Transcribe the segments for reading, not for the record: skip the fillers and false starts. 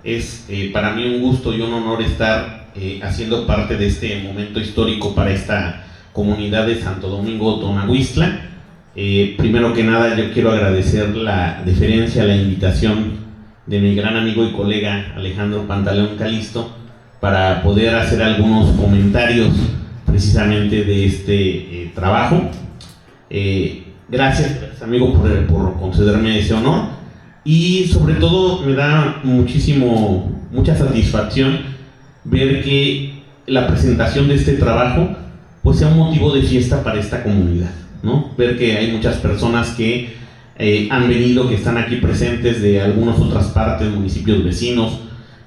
Es para mí un gusto y un honor estar haciendo parte de este momento histórico para esta comunidad de Santo Domingo Tonahuistla. Primero que nada, yo quiero agradecer la deferencia, la invitación de mi gran amigo y colega Alejandro Pantaleón Calisto para poder hacer algunos comentarios precisamente de este trabajo. Gracias, amigo, por concederme ese honor, y sobre todo me da mucha satisfacción ver que la presentación de este trabajo pues sea un motivo de fiesta para esta comunidad, ¿no? Ver que hay muchas personas que han venido, que están aquí presentes de algunas otras partes, municipios vecinos,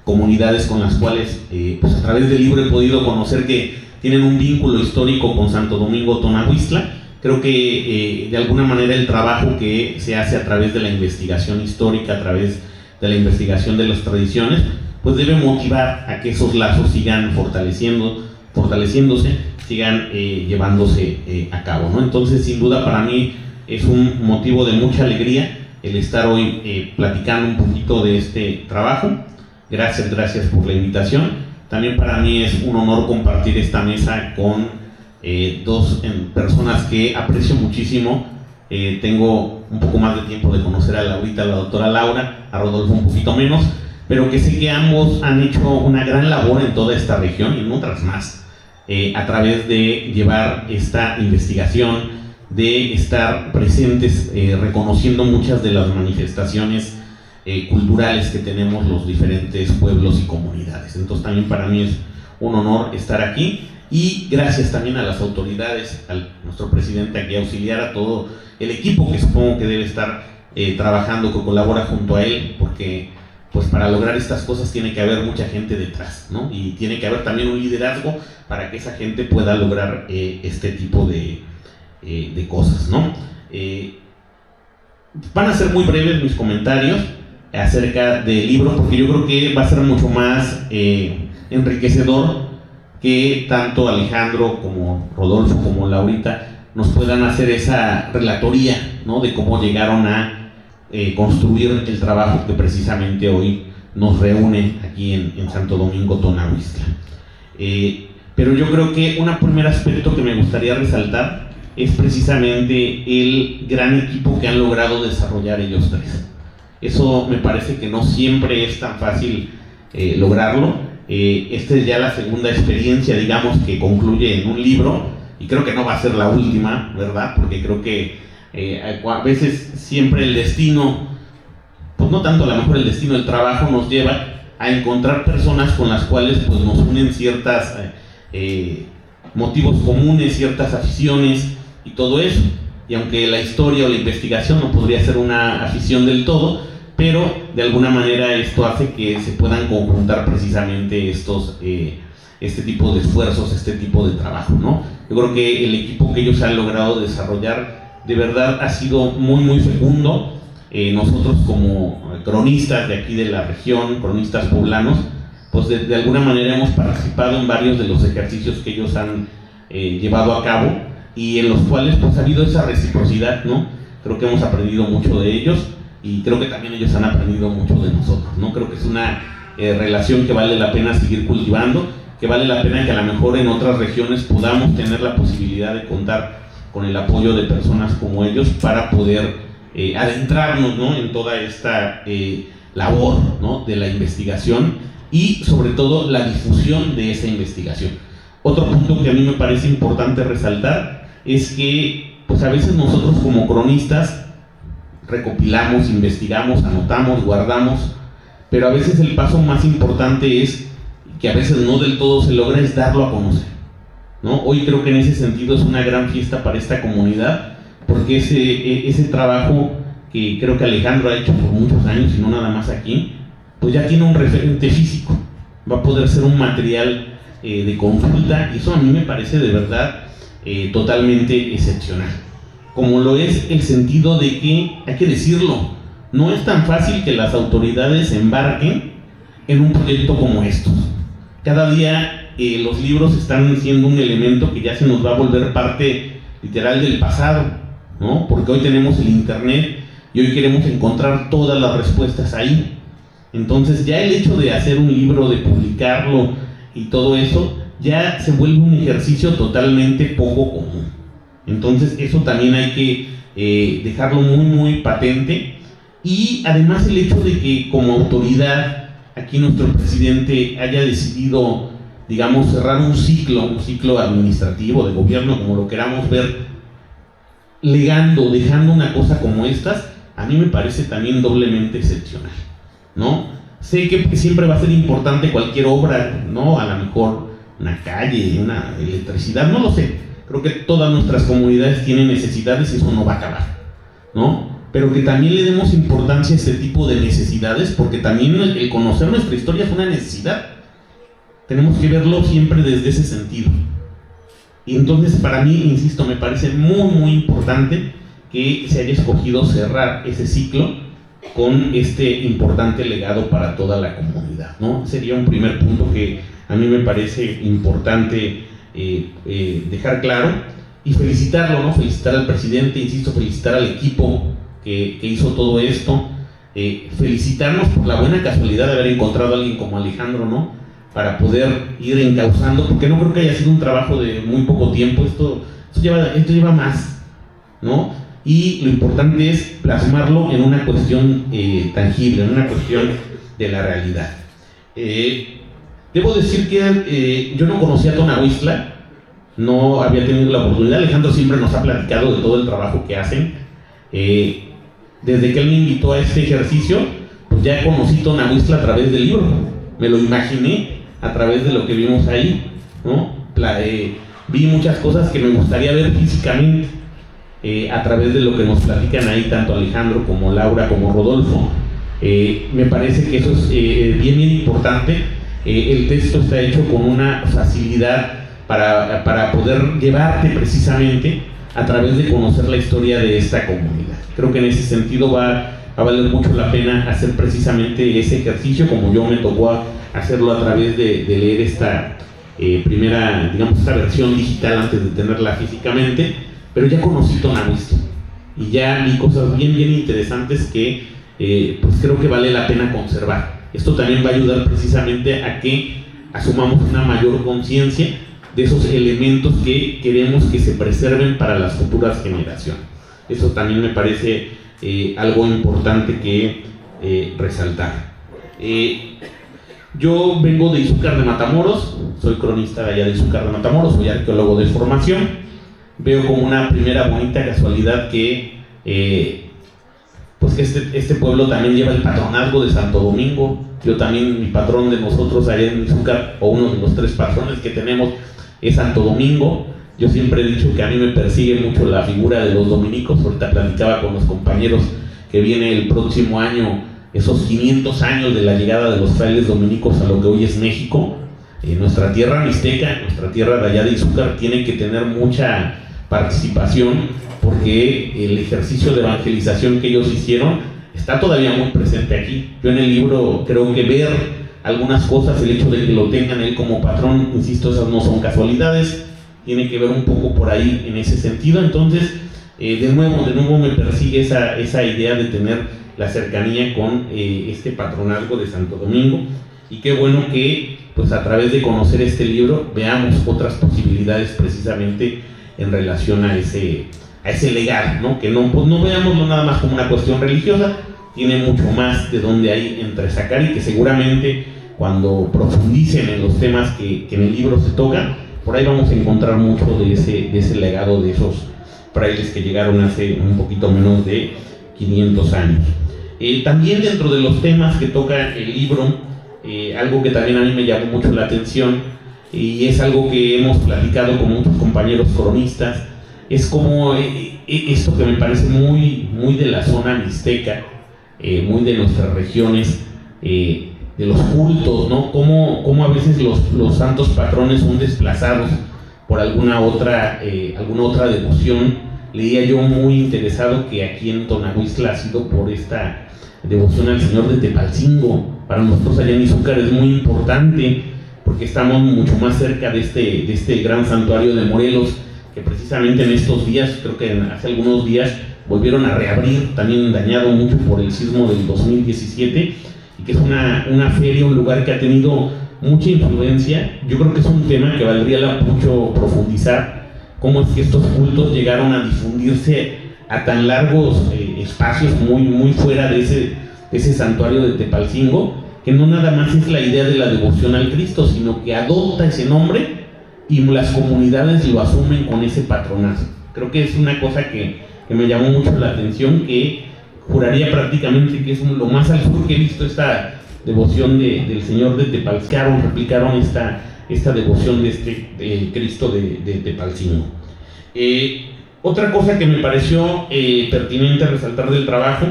comunidades con las cuales pues a través del libro he podido conocer que tienen un vínculo histórico con Santo Domingo Tonahuistla. Creo que de alguna manera el trabajo que se hace a través de la investigación histórica, a través de la investigación de las tradiciones, pues debe motivar a que esos lazos sigan fortaleciéndose, sigan llevándose a cabo, ¿no? Entonces, sin duda, para mí es un motivo de mucha alegría el estar hoy platicando un poquito de este trabajo. Gracias por la invitación. También para mí es un honor compartir esta mesa con dos personas que aprecio muchísimo. Tengo un poco más de tiempo de conocer a Laurita, la doctora Laura, a Rodolfo un poquito menos, pero que sé que ambos han hecho una gran labor en toda esta región y en otras más, a través de llevar esta investigación, de estar presentes reconociendo muchas de las manifestaciones culturales que tenemos los diferentes pueblos y comunidades. Entonces también para mí es un honor estar aquí. Y gracias también a las autoridades, a nuestro presidente aquí auxiliar, a todo el equipo que supongo que debe estar trabajando, que colabora junto a él, porque pues para lograr estas cosas tiene que haber mucha gente detrás, ¿no? Y tiene que haber también un liderazgo para que esa gente pueda lograr este tipo de cosas, ¿no? Van a ser muy breves mis comentarios acerca del libro, porque yo creo que va a ser mucho más enriquecedor que tanto Alejandro como Rodolfo como Laurita nos puedan hacer esa relatoría, ¿no? De cómo llegaron a construir el trabajo que precisamente hoy nos reúne aquí en Santo Domingo Tonahuistla. Pero yo creo que un primer aspecto que me gustaría resaltar es precisamente el gran equipo que han logrado desarrollar ellos tres. Eso me parece que no siempre es tan fácil lograrlo. Esta es ya la segunda experiencia, digamos, que concluye en un libro, y creo que no va a ser la última, ¿verdad? Porque creo que a veces siempre el destino, pues no tanto a lo mejor el destino del trabajo, nos lleva a encontrar personas con las cuales pues nos unen ciertas motivos comunes, ciertas aficiones y todo eso. Y aunque la historia o la investigación no podría ser una afición del todo, pero de alguna manera esto hace que se puedan conjuntar precisamente este tipo de esfuerzos, este tipo de trabajo, ¿no? Yo creo que el equipo que ellos han logrado desarrollar de verdad ha sido muy fecundo. Nosotros como cronistas de aquí de la región, cronistas poblanos, pues de alguna manera hemos participado en varios de los ejercicios que ellos han llevado a cabo, y en los cuales pues ha habido esa reciprocidad, ¿no? Creo que hemos aprendido mucho de ellos, y creo que también ellos han aprendido mucho de nosotros, ¿no? Creo que es una relación que vale la pena seguir cultivando, que vale la pena que a lo mejor en otras regiones podamos tener la posibilidad de contar con el apoyo de personas como ellos para poder adentrarnos, ¿no? En toda esta labor, ¿no? De la investigación y sobre todo la difusión de esa investigación. Otro punto que a mí me parece importante resaltar es que pues a veces nosotros como cronistas recopilamos, investigamos, anotamos, guardamos, pero a veces el paso más importante es, que a veces no del todo se logra, es darlo a conocer, ¿no? Hoy creo que en ese sentido es una gran fiesta para esta comunidad, porque ese trabajo que creo que Alejandro ha hecho por muchos años y no nada más aquí, pues ya tiene un referente físico, va a poder ser un material de consulta, y eso a mí me parece de verdad totalmente excepcional. Como lo es el sentido de que, hay que decirlo, no es tan fácil que las autoridades se embarquen en un proyecto como estos. Cada día los libros están siendo un elemento que ya se nos va a volver parte literal del pasado, ¿no? Porque hoy tenemos el internet y hoy queremos encontrar todas las respuestas ahí. Entonces ya el hecho de hacer un libro, de publicarlo y todo eso, ya se vuelve un ejercicio totalmente poco común. Entonces eso también hay que dejarlo muy patente. Y además el hecho de que como autoridad aquí nuestro presidente haya decidido, digamos, cerrar un ciclo administrativo, de gobierno, como lo queramos ver, dejando una cosa como estas, a mí me parece también doblemente excepcional, ¿no? Sé que siempre va a ser importante cualquier obra, ¿no? A lo mejor una calle, una electricidad, no lo sé. Creo que todas nuestras comunidades tienen necesidades y eso no va a acabar, ¿no? Pero que también le demos importancia a este tipo de necesidades, porque también el conocer nuestra historia es una necesidad. Tenemos que verlo siempre desde ese sentido. Y entonces para mí, insisto, me parece muy importante que se haya escogido cerrar ese ciclo con este importante legado para toda la comunidad, ¿no? Sería un primer punto que a mí me parece importante dejar claro, y felicitarlo, ¿no? Felicitar al presidente, insisto, felicitar al equipo que hizo todo esto, felicitarnos por la buena casualidad de haber encontrado a alguien como Alejandro, ¿no? Para poder ir encauzando, porque no creo que haya sido un trabajo de muy poco tiempo, esto lleva más, ¿no? Y lo importante es plasmarlo en una cuestión tangible, en una cuestión de la realidad. Debo decir que yo no conocía a Tonahuistla, no había tenido la oportunidad. Alejandro siempre nos ha platicado de todo el trabajo que hacen. Desde que él me invitó a este ejercicio, pues ya conocí Tonahuistla a través del libro, me lo imaginé a través de lo que vimos ahí, ¿no? Vi muchas cosas que me gustaría ver físicamente a través de lo que nos platican ahí tanto Alejandro como Laura como Rodolfo. Me parece que eso es bien importante. El texto está hecho con una facilidad para poder llevarte precisamente a través de conocer la historia de esta comunidad. Creo que en ese sentido va a valer mucho la pena hacer precisamente ese ejercicio, como yo me tocó hacerlo a través de leer esta primera, digamos, esta versión digital antes de tenerla físicamente, pero ya conocí Tonahuistla y ya vi cosas bien interesantes que pues creo que vale la pena conservar. Esto también va a ayudar precisamente a que asumamos una mayor conciencia de esos elementos que queremos que se preserven para las futuras generaciones. Eso también me parece algo importante que resaltar. Yo vengo de Izúcar de Matamoros, soy cronista de allá de Izúcar de Matamoros, soy arqueólogo de formación. Veo como una primera bonita casualidad que pues que este pueblo también lleva el patronazgo de Santo Domingo. Yo también, mi patrón de nosotros allá en Izúcar, o uno de los 3 patrones que tenemos, es Santo Domingo. Yo siempre he dicho que a mí me persigue mucho la figura de los dominicos. Ahorita platicaba con los compañeros que viene el próximo año esos 500 años de la llegada de los frailes dominicos a lo que hoy es México. Nuestra tierra mixteca, nuestra tierra de allá de Izúcar, tiene que tener mucha participación, porque el ejercicio de evangelización que ellos hicieron está todavía muy presente aquí. Yo en el libro creo que ver algunas cosas, el hecho de que lo tengan él como patrón, insisto, esas no son casualidades, tiene que ver un poco por ahí en ese sentido. Entonces, de nuevo me persigue esa idea de tener la cercanía con este patronazgo de Santo Domingo, y qué bueno que pues a través de conocer este libro veamos otras posibilidades precisamente en relación a ese legado, ¿no? Que no veámoslo nada más como una cuestión religiosa, tiene mucho más de donde hay entresacar, y que seguramente cuando profundicen en los temas que en el libro se tocan, por ahí vamos a encontrar mucho de ese legado de esos frailes que llegaron hace un poquito menos de 500 años. También dentro de los temas que toca el libro, algo que también a mí me llamó mucho la atención, y es algo que hemos platicado con muchos compañeros cronistas, es como esto que me parece muy de la zona mixteca, muy de nuestras regiones, de los cultos, ¿no? Cómo a veces los santos patrones son desplazados por alguna otra devoción. Leía yo muy interesado que aquí en Tonahuistla ha sido por esta devoción al Señor de Tepalcingo. Para nosotros allá en Izúcar es muy importante, porque estamos mucho más cerca de este gran santuario de Morelos, que precisamente en estos días, creo que hace algunos días, volvieron a reabrir, también dañado mucho por el sismo del 2017, y que es una feria, un lugar que ha tenido mucha influencia. Yo creo que es un tema que valdría mucho profundizar, cómo es que estos cultos llegaron a difundirse a tan largos espacios muy fuera de ese santuario de Tepalcingo, que no nada más es la idea de la devoción al Cristo, sino que adopta ese nombre y las comunidades lo asumen con ese patronazo. Creo que es una cosa que me llamó mucho la atención, que juraría prácticamente que es lo más al sur que he visto esta devoción del Señor de Tepalcingo. Replicaron esta devoción de Cristo de Tepalcingo. Otra cosa que me pareció pertinente resaltar del trabajo,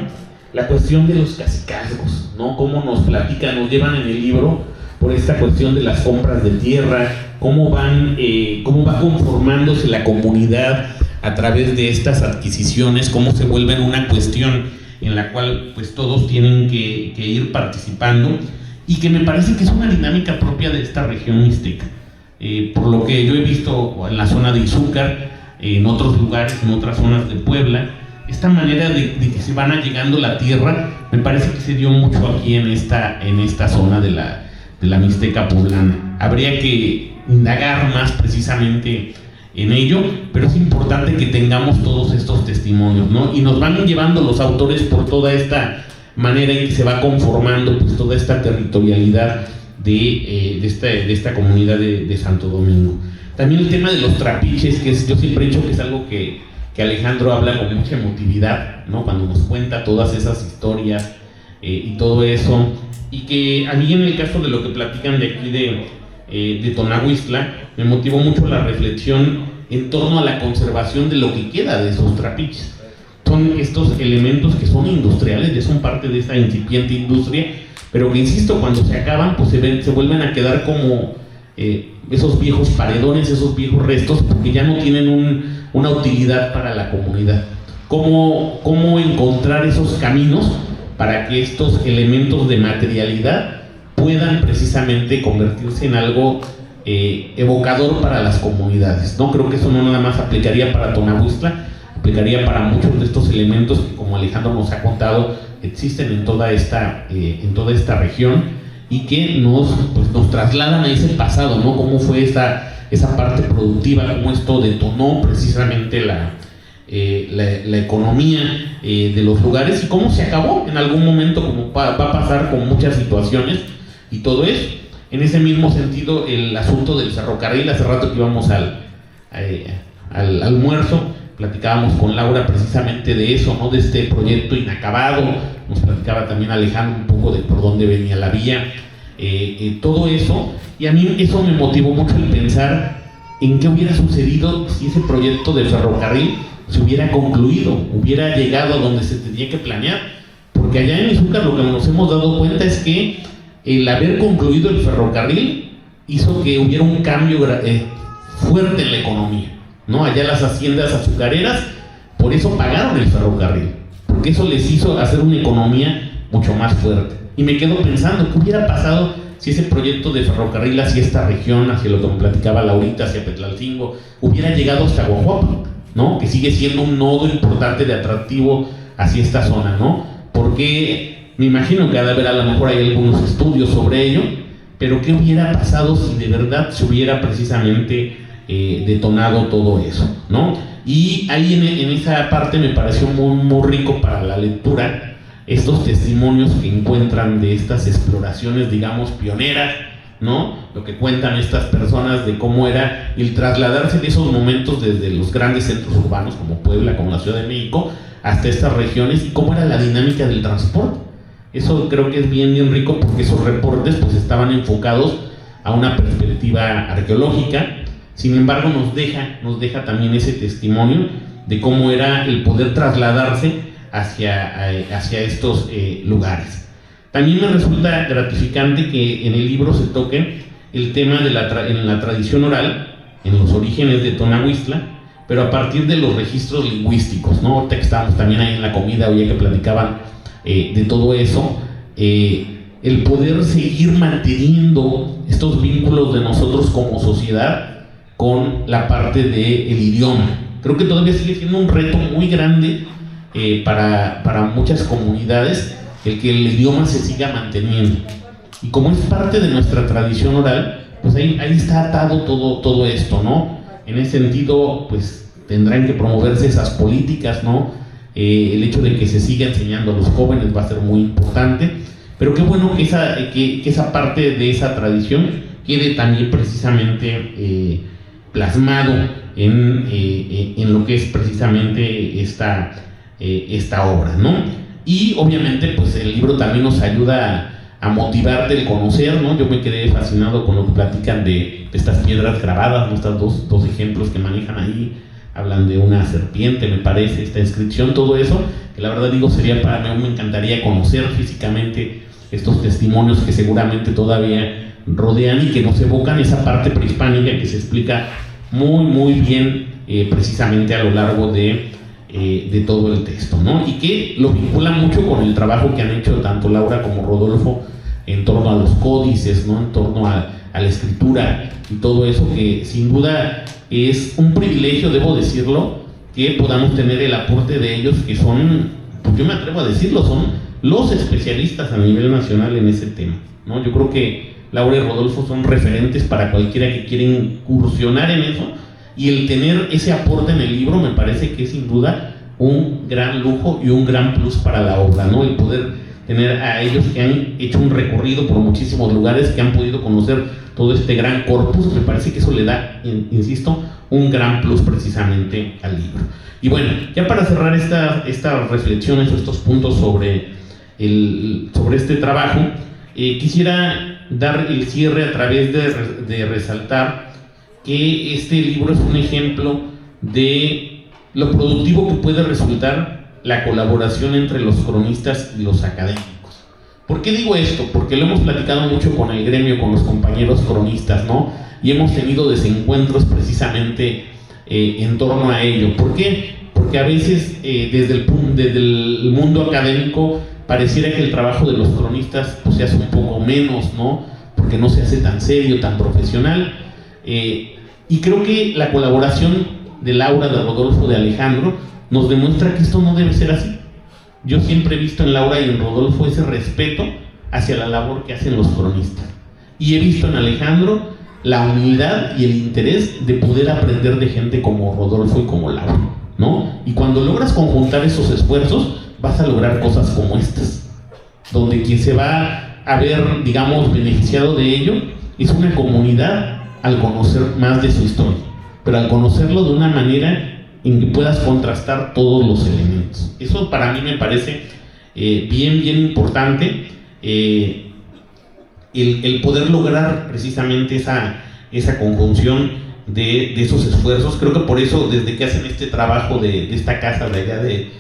la cuestión de los cacicazgos, ¿no? Cómo nos platican, nos llevan en el libro por esta cuestión de las compras de tierra, cómo va conformándose la comunidad a través de estas adquisiciones, cómo se vuelven una cuestión en la cual pues todos tienen que ir participando, y que me parece que es una dinámica propia de esta región mixteca. Por lo que yo he visto en la zona de Izúcar, en otros lugares, en otras zonas de Puebla, esta manera de que se van allegando la tierra, me parece que se dio mucho aquí en esta zona de la Mixteca poblana. Habría que indagar más precisamente en ello, pero es importante que tengamos todos estos testimonios, ¿no? Y nos van llevando los autores por toda esta manera en que se va conformando pues toda esta territorialidad de esta comunidad de Santo Domingo. También el tema de los trapiches, que yo siempre he dicho que es algo que Alejandro habla con mucha emotividad, ¿no? Cuando nos cuenta todas esas historias y todo eso, y que a mí en el caso de lo que platican de aquí de Tonahuistla, me motivó mucho la reflexión en torno a la conservación de lo que queda de esos trapiches. Son estos elementos que son industriales, ya son parte de esa incipiente industria, pero que, insisto, cuando se acaban, pues se vuelven a quedar como esos viejos paredones, esos viejos restos, porque ya no tienen una utilidad para la comunidad. ¿Cómo encontrar esos caminos para que estos elementos de materialidad puedan precisamente convertirse en algo evocador para las comunidades, ¿no? Creo que eso no nada más aplicaría para Tonahuistla, aplicaría para muchos de estos elementos que, como Alejandro nos ha contado, existen en toda esta región, y que nos trasladan a ese pasado, ¿no? Cómo fue esa parte productiva, cómo esto detonó precisamente la economía de los lugares, y cómo se acabó en algún momento, como va a pasar con muchas situaciones y todo eso. En ese mismo sentido, el asunto del ferrocarril, hace rato que íbamos al almuerzo, platicábamos con Laura precisamente de eso, ¿no? De este proyecto inacabado. Nos platicaba también Alejandro un poco de por dónde venía la vía, todo eso, y a mí eso me motivó mucho el pensar en qué hubiera sucedido si ese proyecto de ferrocarril se hubiera concluido, hubiera llegado a donde se tenía que planear, porque allá en Izúcar lo que nos hemos dado cuenta es que el haber concluido el ferrocarril hizo que hubiera un cambio fuerte en la economía, ¿no? Allá las haciendas azucareras por eso pagaron el ferrocarril, porque eso les hizo hacer una economía mucho más fuerte. Y me quedo pensando, ¿qué hubiera pasado si ese proyecto de ferrocarril hacia esta región, hacia lo que me platicaba Laurita, hacia Petlalcingo, hubiera llegado hasta Guajuapan, ¿no? Que sigue siendo un nodo importante de atractivo hacia esta zona, ¿no? Porque me imagino que ha de haber, a lo mejor hay algunos estudios sobre ello, pero ¿qué hubiera pasado si de verdad se hubiera precisamente detonado todo eso, ¿no? Y ahí en esa parte me pareció muy rico para la lectura estos testimonios que encuentran de estas exploraciones, digamos, pioneras, ¿no? Lo que cuentan estas personas de cómo era el trasladarse de esos momentos desde los grandes centros urbanos como Puebla, como la Ciudad de México, hasta estas regiones, y cómo era la dinámica del transporte. Eso creo que es bien rico, porque esos reportes pues estaban enfocados a una perspectiva arqueológica. Sin embargo, nos deja también ese testimonio de cómo era el poder trasladarse hacia estos lugares. También me resulta gratificante que en el libro se toque el tema de en la tradición oral, en los orígenes de Tonahuistla, pero a partir de los registros lingüísticos, ¿no? Ahorita que estábamos también ahí en la comida, oye, que platicaban de todo eso, el poder seguir manteniendo estos vínculos de nosotros como sociedad con la parte del idioma. Creo que todavía sigue siendo un reto muy grande para muchas comunidades el que el idioma se siga manteniendo. Y como es parte de nuestra tradición oral, pues ahí está atado todo esto, ¿no? En ese sentido, pues tendrán que promoverse esas políticas, ¿no? El hecho de que se siga enseñando a los jóvenes va a ser muy importante, pero qué bueno que esa parte de esa tradición quede también precisamente plasmado en lo que es precisamente esta obra, ¿no? Y obviamente pues el libro también nos ayuda a motivarte el conocer, ¿no? Yo me quedé fascinado con lo que platican de estas piedras grabadas, ¿no? Estos dos ejemplos que manejan ahí, hablan de una serpiente, me parece, esta inscripción, todo eso, que la verdad digo sería para mí, me encantaría conocer físicamente estos testimonios que seguramente todavía rodean y que nos evocan esa parte prehispánica que se explica muy bien precisamente a lo largo de todo el texto, ¿no? Y que lo vincula mucho con el trabajo que han hecho tanto Laura como Rodolfo en torno a los códices, ¿no? En torno a la escritura y todo eso, que sin duda es un privilegio, debo decirlo, que podamos tener el aporte de ellos, que son, pues yo me atrevo a decirlo, son los especialistas a nivel nacional en ese tema, ¿no? Yo creo que Laura y Rodolfo son referentes para cualquiera que quiera incursionar en eso, y el tener ese aporte en el libro me parece que es sin duda un gran lujo y un gran plus para la obra, ¿no? El poder tener a ellos que han hecho un recorrido por muchísimos lugares, que han podido conocer todo este gran corpus, me parece que eso le da, insisto, un gran plus precisamente al libro. Y bueno, ya para cerrar estas reflexiones o estos puntos sobre este trabajo, quisiera dar el cierre a través de resaltar que este libro es un ejemplo de lo productivo que puede resultar la colaboración entre los cronistas y los académicos. ¿Por qué digo esto? Porque lo hemos platicado mucho con el gremio, con los compañeros cronistas, ¿no? Y hemos tenido desencuentros precisamente en torno a ello. ¿Por qué? Porque a veces desde el mundo académico pareciera que el trabajo de los cronistas pues, se hace un poco menos, ¿no? Porque no se hace tan serio, tan profesional. Y creo que la colaboración de Laura, de Rodolfo, de Alejandro nos demuestra que esto no debe ser así. Yo siempre he visto en Laura y en Rodolfo ese respeto hacia la labor que hacen los cronistas, y he visto en Alejandro la humildad y el interés de poder aprender de gente como Rodolfo y como Laura, ¿no? Y cuando logras conjuntar esos esfuerzos vas a lograr cosas como estas, donde quien se va a ver, digamos, beneficiado de ello es una comunidad al conocer más de su historia, pero al conocerlo de una manera en que puedas contrastar todos los elementos. Eso para mí me parece bien importante, el poder lograr precisamente esa conjunción de esos esfuerzos. Creo que por eso, desde que hacen este trabajo de esta casa de allá de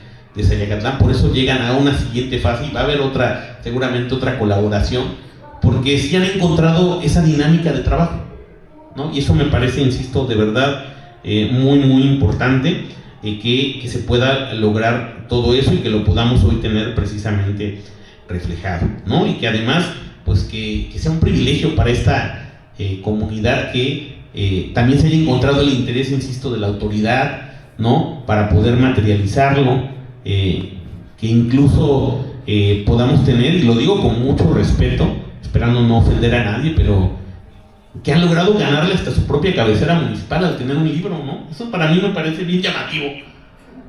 Sayacatlán, por eso llegan a una siguiente fase y va a haber seguramente otra colaboración, porque sí han encontrado esa dinámica de trabajo, ¿no? Y eso me parece, insisto, de verdad muy importante, que se pueda lograr todo eso y que lo podamos hoy tener precisamente reflejado, ¿no? Y que además, pues que sea un privilegio para esta comunidad que también se haya encontrado el interés, insisto, de la autoridad, ¿no? Para poder materializarlo, que incluso podamos tener, y lo digo con mucho respeto, esperando no ofender a nadie, pero que han logrado ganarle hasta su propia cabecera municipal al tener un libro, ¿no? Eso para mí me parece bien llamativo.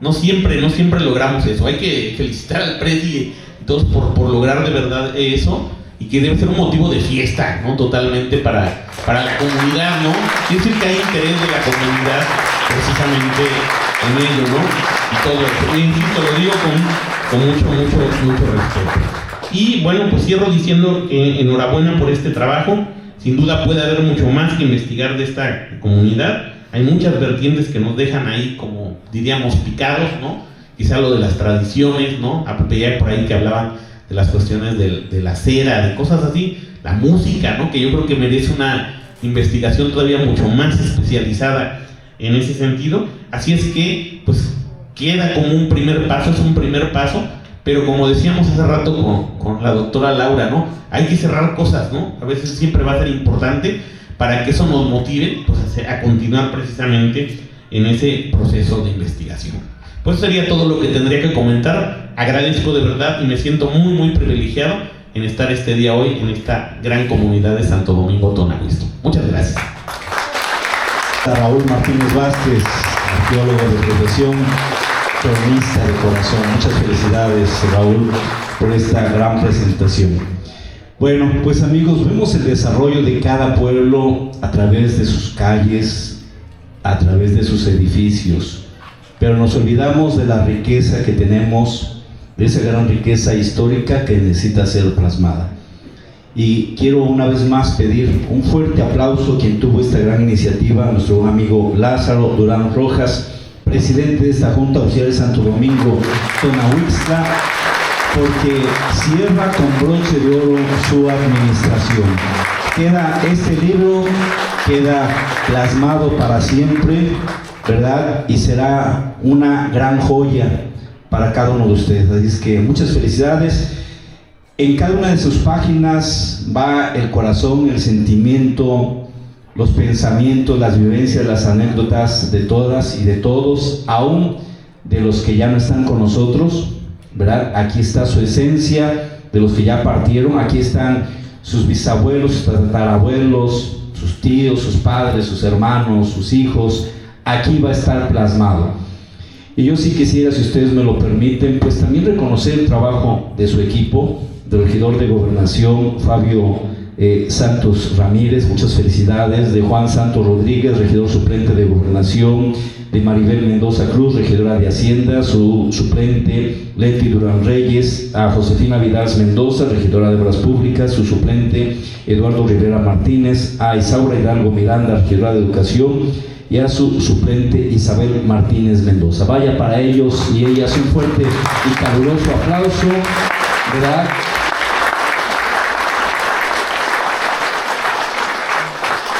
No siempre logramos eso. Hay que felicitar al presi y todos por lograr de verdad eso, y que debe ser un motivo de fiesta, ¿no? Totalmente para la comunidad, ¿no? Quiere decir que hay interés de la comunidad precisamente en ello, ¿no? Y todo eso. Insisto, lo digo con mucho respeto. Y bueno, pues cierro diciendo que enhorabuena por este trabajo. Sin duda puede haber mucho más que investigar de esta comunidad. Hay muchas vertientes que nos dejan ahí, como diríamos, picados, ¿no? Quizá lo de las tradiciones, ¿no? A Popeye por ahí que hablaban de las cuestiones de la cera, de cosas así. La música, ¿no? Que yo creo que merece una investigación todavía mucho más especializada en ese sentido. Así es que, pues, queda como un primer paso, es un primer paso, pero como decíamos hace rato con la doctora Laura, ¿no? Hay que cerrar cosas, ¿no? A veces siempre va a ser importante para que eso nos motive, pues, a continuar precisamente en ese proceso de investigación. Pues sería todo lo que tendría que comentar. agradezco de verdad y me siento muy, muy privilegiado en estar este día hoy en esta gran comunidad de Santo Domingo Tonaguistro. Muchas gracias. A Raúl Martínez Vázquez, arqueólogo de profesión, cronista de corazón. Muchas felicidades, Raúl, por esta gran presentación. Bueno, pues amigos, vemos el desarrollo de cada pueblo a través de sus calles, a través de sus edificios, pero nos olvidamos de la riqueza que tenemos, de esa gran riqueza histórica que necesita ser plasmada. Y quiero una vez más pedir un fuerte aplauso a quien tuvo esta gran iniciativa, a nuestro amigo Lázaro Durán Rojas, presidente de esta Junta Oficial de Santo Domingo Tonahuixtla, porque cierra con broche de oro su administración. Este libro queda plasmado para siempre, ¿verdad? Y será una gran joya para cada uno de ustedes. Así es que muchas felicidades. En cada una de sus páginas va el corazón, el sentimiento, los pensamientos, las vivencias, las anécdotas de todas y de todos, aún de los que ya no están con nosotros, ¿verdad? Aquí está su esencia, de los que ya partieron. Aquí están sus bisabuelos, sus tatarabuelos, sus tíos, sus padres, sus hermanos, sus hijos. Aquí va a estar plasmado. Y yo sí quisiera, si ustedes me lo permiten, pues también reconocer el trabajo de su equipo, del regidor de Gobernación, Fabio Santos Ramírez, muchas felicidades, de Juan Santos Rodríguez, regidor suplente de Gobernación, de Maribel Mendoza Cruz, regidora de Hacienda, su suplente Leti Durán Reyes, a Josefina Vidal Mendoza, regidora de Obras Públicas, su suplente Eduardo Rivera Martínez, a Isaura Hidalgo Miranda, regidora de Educación, y a su suplente Isabel Martínez Mendoza. Vaya para ellos y ellas un fuerte y caluroso aplauso, ¿verdad?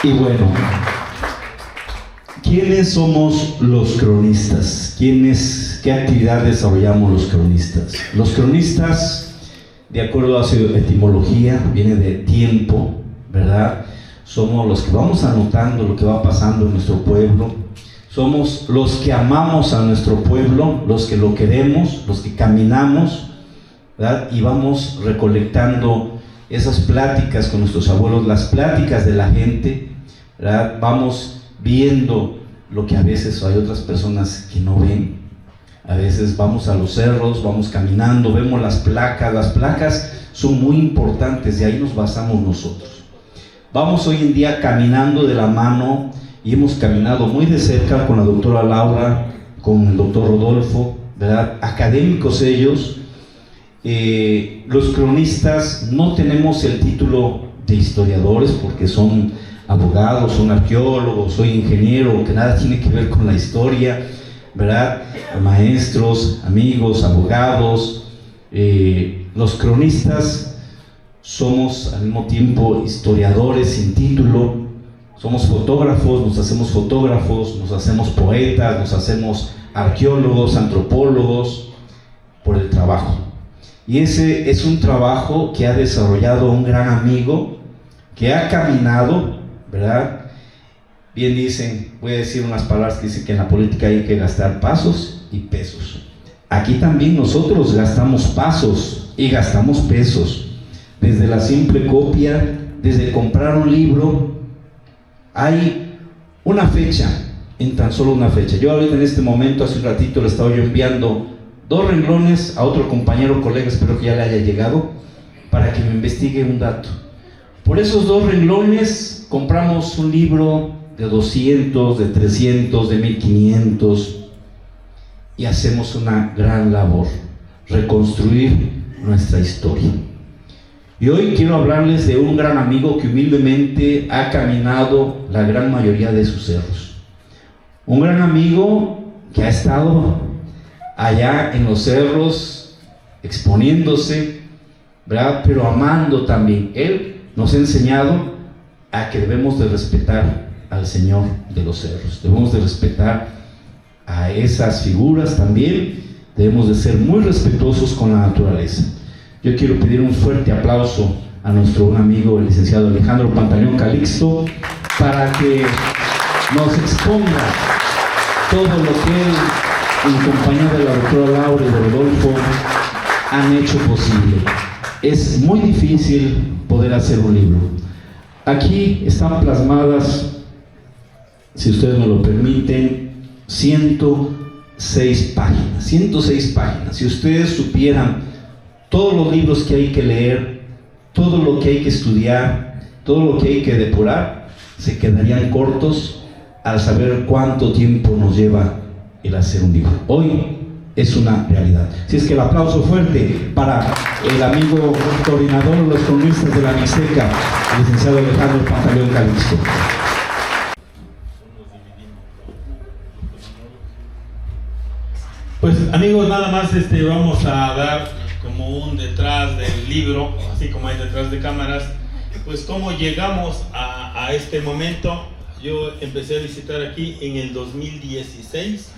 Y bueno, ¿quiénes somos los cronistas? ¿Qué actividad desarrollamos los cronistas? Los cronistas, de acuerdo a su etimología, viene de tiempo, ¿verdad? Somos los que vamos anotando lo que va pasando en nuestro pueblo. Somos los que amamos a nuestro pueblo, los que lo queremos, los que caminamos, ¿verdad? Y vamos recolectando esas pláticas con nuestros abuelos, las pláticas de la gente, ¿verdad? Vamos viendo lo que a veces hay otras personas que no ven. A veces vamos a los cerros, vamos caminando, vemos las placas son muy importantes, de ahí nos basamos nosotros. Vamos hoy en día caminando de la mano y hemos caminado muy de cerca con la doctora Laura, con el doctor Rodolfo, ¿verdad? Académicos ellos. Los cronistas no tenemos el título de historiadores porque son abogados, son arqueólogos, soy ingeniero, que nada tiene que ver con la historia, ¿verdad? Maestros, amigos, abogados. Los cronistas somos al mismo tiempo historiadores sin título, somos fotógrafos, nos hacemos poetas, nos hacemos arqueólogos, antropólogos, por el trabajo. Y ese es un trabajo que ha desarrollado un gran amigo, que ha caminado, ¿verdad? Bien dicen, voy a decir unas palabras que dicen que en la política hay que gastar pasos y pesos. Aquí también nosotros gastamos pasos y gastamos pesos. Desde la simple copia, desde comprar un libro, hay una fecha, en tan solo una fecha. Yo ahorita en este momento, hace un ratito, le estaba yo enviando 2 renglones a otro compañero, colega, espero que ya le haya llegado, para que me investigue un dato. Por esos 2 renglones compramos un libro de 200, de 300, de 1500 y hacemos una gran labor, reconstruir nuestra historia. Y hoy quiero hablarles de un gran amigo que humildemente ha caminado la gran mayoría de sus cerros. Un gran amigo que ha estado allá en los cerros exponiéndose, ¿verdad? Pero amando también. Él nos ha enseñado a que debemos de respetar al Señor de los cerros, debemos de respetar a esas figuras también, debemos de ser muy respetuosos con la naturaleza. Yo quiero pedir un fuerte aplauso a nuestro amigo, el licenciado Alejandro Pantaleón Calixto, para que nos exponga todo lo que él, en compañía de la doctora Laura y de Rodolfo, han hecho posible. Es muy difícil poder hacer un libro. Aquí están plasmadas, si ustedes me lo permiten, 106 páginas. 106 páginas. Si ustedes supieran todos los libros que hay que leer, todo lo que hay que estudiar, todo lo que hay que depurar, se quedarían cortos al saber cuánto tiempo nos lleva el hacer un libro. Hoy es una realidad. Si es que el aplauso fuerte para el amigo coordinador de los cronistas de la Mixteca, el licenciado Alejandro Pantaleón Calixto. Pues amigos, nada más vamos a dar como un detrás del libro, así como hay detrás de cámaras, pues cómo llegamos a este momento. Yo empecé a visitar aquí en el 2016,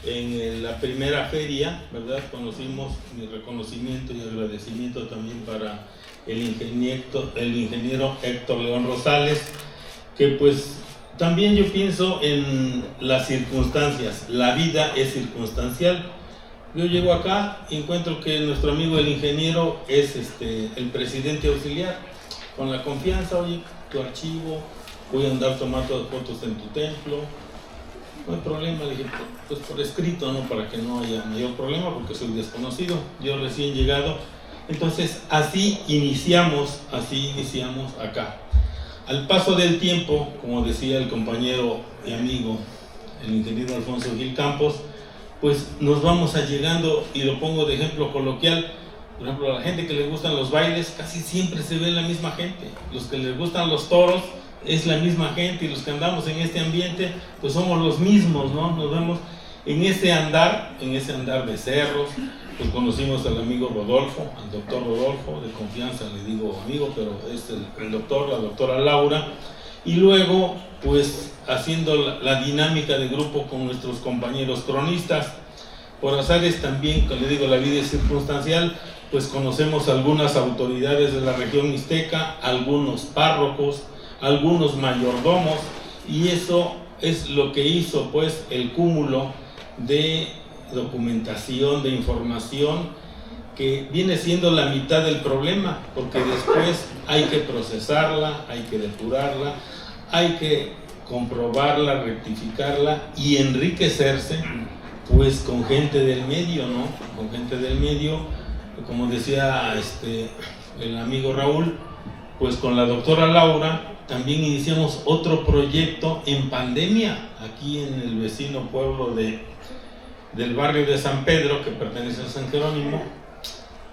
en la primera feria, ¿verdad? Conocimos mi reconocimiento y agradecimiento también para el ingeniero Héctor León Rosales, que pues también yo pienso en las circunstancias. La vida es circunstancial. Yo llego acá y encuentro que nuestro amigo el ingeniero es el presidente auxiliar, con la confianza: oye, tu archivo, voy a andar tomando fotos en tu templo, no hay problema. Le dije, pues por escrito, ¿no? Para que no haya mayor problema, porque soy desconocido, yo recién llegado. Entonces así iniciamos acá. Al paso del tiempo, como decía el compañero y amigo, el ingeniero Alfonso Gil Campos, pues nos vamos allegando, y lo pongo de ejemplo coloquial. Por ejemplo, a la gente que le gustan los bailes, casi siempre se ve la misma gente. Los que les gustan los toros, es la misma gente, y los que andamos en este ambiente, pues somos los mismos, ¿no? Nos vemos en ese andar de cerros. Pues conocimos al amigo Rodolfo, al doctor Rodolfo, de confianza le digo amigo, pero es el doctor, la doctora Laura, y luego pues haciendo la dinámica de grupo con nuestros compañeros cronistas. Por azares también, como le digo, la vida es circunstancial, pues conocemos algunas autoridades de la región mixteca, algunos párrocos, algunos mayordomos, y eso es lo que hizo pues el cúmulo de documentación, de información, que viene siendo la mitad del problema, porque después hay que procesarla, hay que depurarla, hay que comprobarla, rectificarla y enriquecerse pues con gente del medio, ¿no? Con gente del medio, como decía el amigo Raúl, pues con la doctora Laura también iniciamos otro proyecto en pandemia, aquí en el vecino pueblo del barrio de San Pedro, que pertenece a San Jerónimo,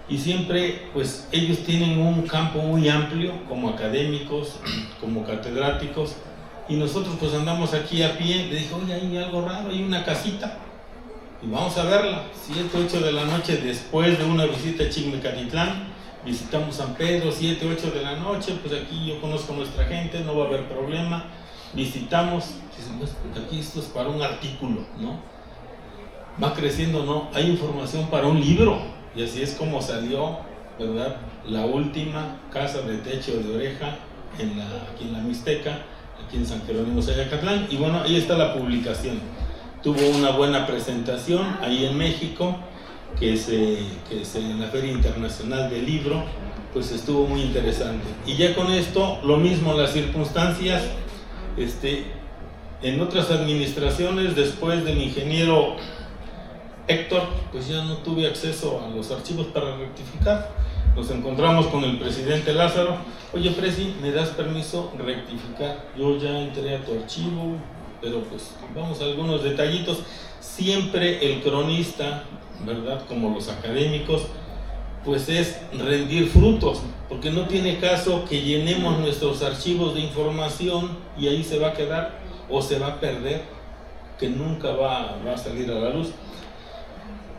y siempre pues ellos tienen un campo muy amplio como académicos, como catedráticos, y nosotros pues andamos aquí a pie. Le dije, oye, hay algo raro, hay una casita, y vamos a verla. 7, 8 de la noche, después de una visita a Chigmecatitlán, visitamos San Pedro, 7, 8 de la noche, pues aquí yo conozco a nuestra gente, no va a haber problema. Visitamos, pues aquí esto es para un artículo, ¿no? Va creciendo, ¿no? Hay información para un libro, y así es como salió, ¿verdad? La última casa de techo de oreja aquí en la Mixteca, aquí en San Jerónimo Zayacatlán, y bueno, ahí está la publicación. Tuvo una buena presentación ahí en México, que es en la Feria Internacional del Libro, pues estuvo muy interesante. Y ya con esto, lo mismo, las circunstancias, en otras administraciones, después del ingeniero Héctor, pues ya no tuve acceso a los archivos para rectificar. Nos encontramos con el presidente Lázaro. Oye, Presi, ¿me das permiso rectificar? Yo ya entré a tu archivo, pero pues vamos a algunos detallitos. Siempre el cronista, ¿verdad? Como los académicos, pues es rendir frutos, porque no tiene caso que llenemos nuestros archivos de información y ahí se va a quedar o se va a perder, que nunca va a salir a la luz.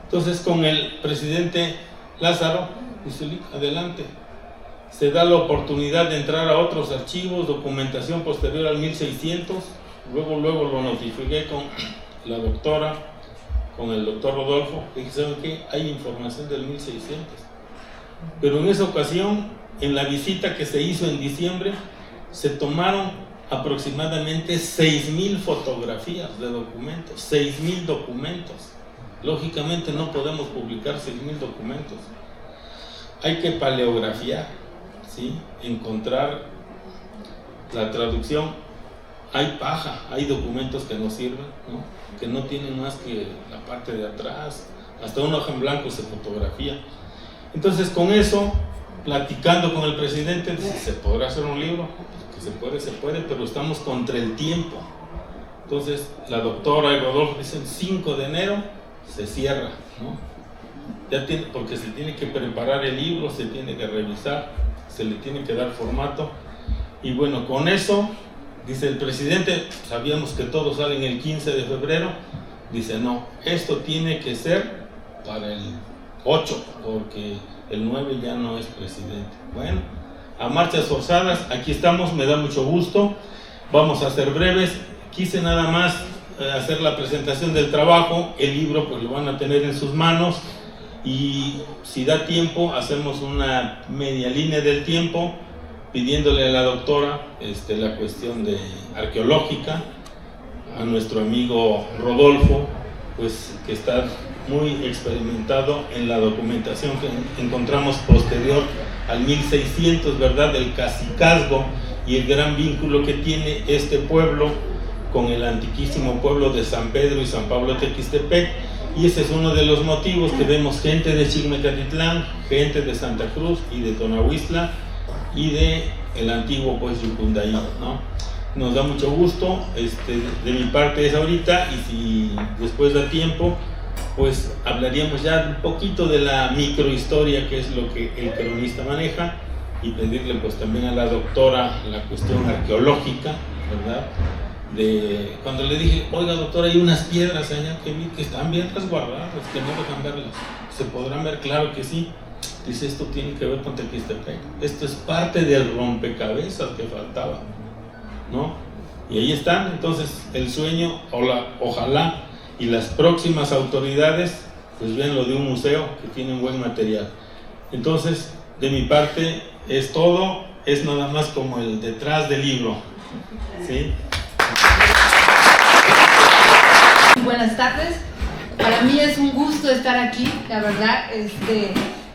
Entonces con el presidente Lázaro, dice, adelante, se da la oportunidad de entrar a otros archivos, documentación posterior al 1600, luego lo notifiqué con la doctora, con el doctor Rodolfo, y ¿saben qué? Hay información del 1600. Pero en esa ocasión, en la visita que se hizo en diciembre, se tomaron aproximadamente 6,000 fotografías de documentos, 6,000 documentos. Lógicamente no podemos publicar 6,000 documentos, hay que paleografiar, ¿sí? Encontrar la traducción. Hay paja, hay documentos que no sirven, ¿no? Que no tienen más que la parte de atrás, hasta una hoja en blanco se fotografía. Entonces, con eso, platicando con el presidente, ¿se podrá hacer un libro? Que se puede, pero estamos contra el tiempo. Entonces, la doctora y Rodolfo dicen 5 de enero se cierra, ¿no? Porque se tiene que preparar el libro, se tiene que revisar, se le tiene que dar formato. Y bueno, con eso, dice el presidente, sabíamos que todos salen el 15 de febrero, dice no, esto tiene que ser para el 8, porque el 9 ya no es presidente. Bueno, a marchas forzadas, aquí estamos, me da mucho gusto, vamos a ser breves, quise nada más hacer la presentación del trabajo, el libro pues lo van a tener en sus manos, y si da tiempo, hacemos una media línea del tiempo, pidiéndole a la doctora la cuestión arqueológica, a nuestro amigo Rodolfo, pues que está muy experimentado en la documentación que encontramos posterior al 1600, ¿verdad? Del cacicazgo y el gran vínculo que tiene este pueblo con el antiquísimo pueblo de San Pedro y San Pablo Tequistepec, y ese es uno de los motivos que vemos gente de Ximecatitlán, gente de Santa Cruz y de Tonahuistla y de el antiguo pues Yucundaí, ¿no? Nos da mucho gusto, de mi parte es ahorita, y si después da tiempo, pues hablaríamos ya un poquito de la microhistoria, que es lo que el cronista maneja, y pedirle pues también a la doctora la cuestión arqueológica, ¿verdad? Cuando le dije, oiga doctora, hay unas piedras allá que vi que están bien resguardadas, que no dejan verlas, ¿se podrán ver? Claro que sí. Dice, esto tiene que ver con Tequistepec, esto es parte del rompecabezas que faltaba, ¿no? Y ahí están. Entonces el sueño, ojalá y las próximas autoridades pues vean lo de un museo que tiene un buen material. Entonces, de mi parte es todo, es nada más como el detrás del libro, ¿sí? Buenas tardes, para mí es un gusto estar aquí, la verdad,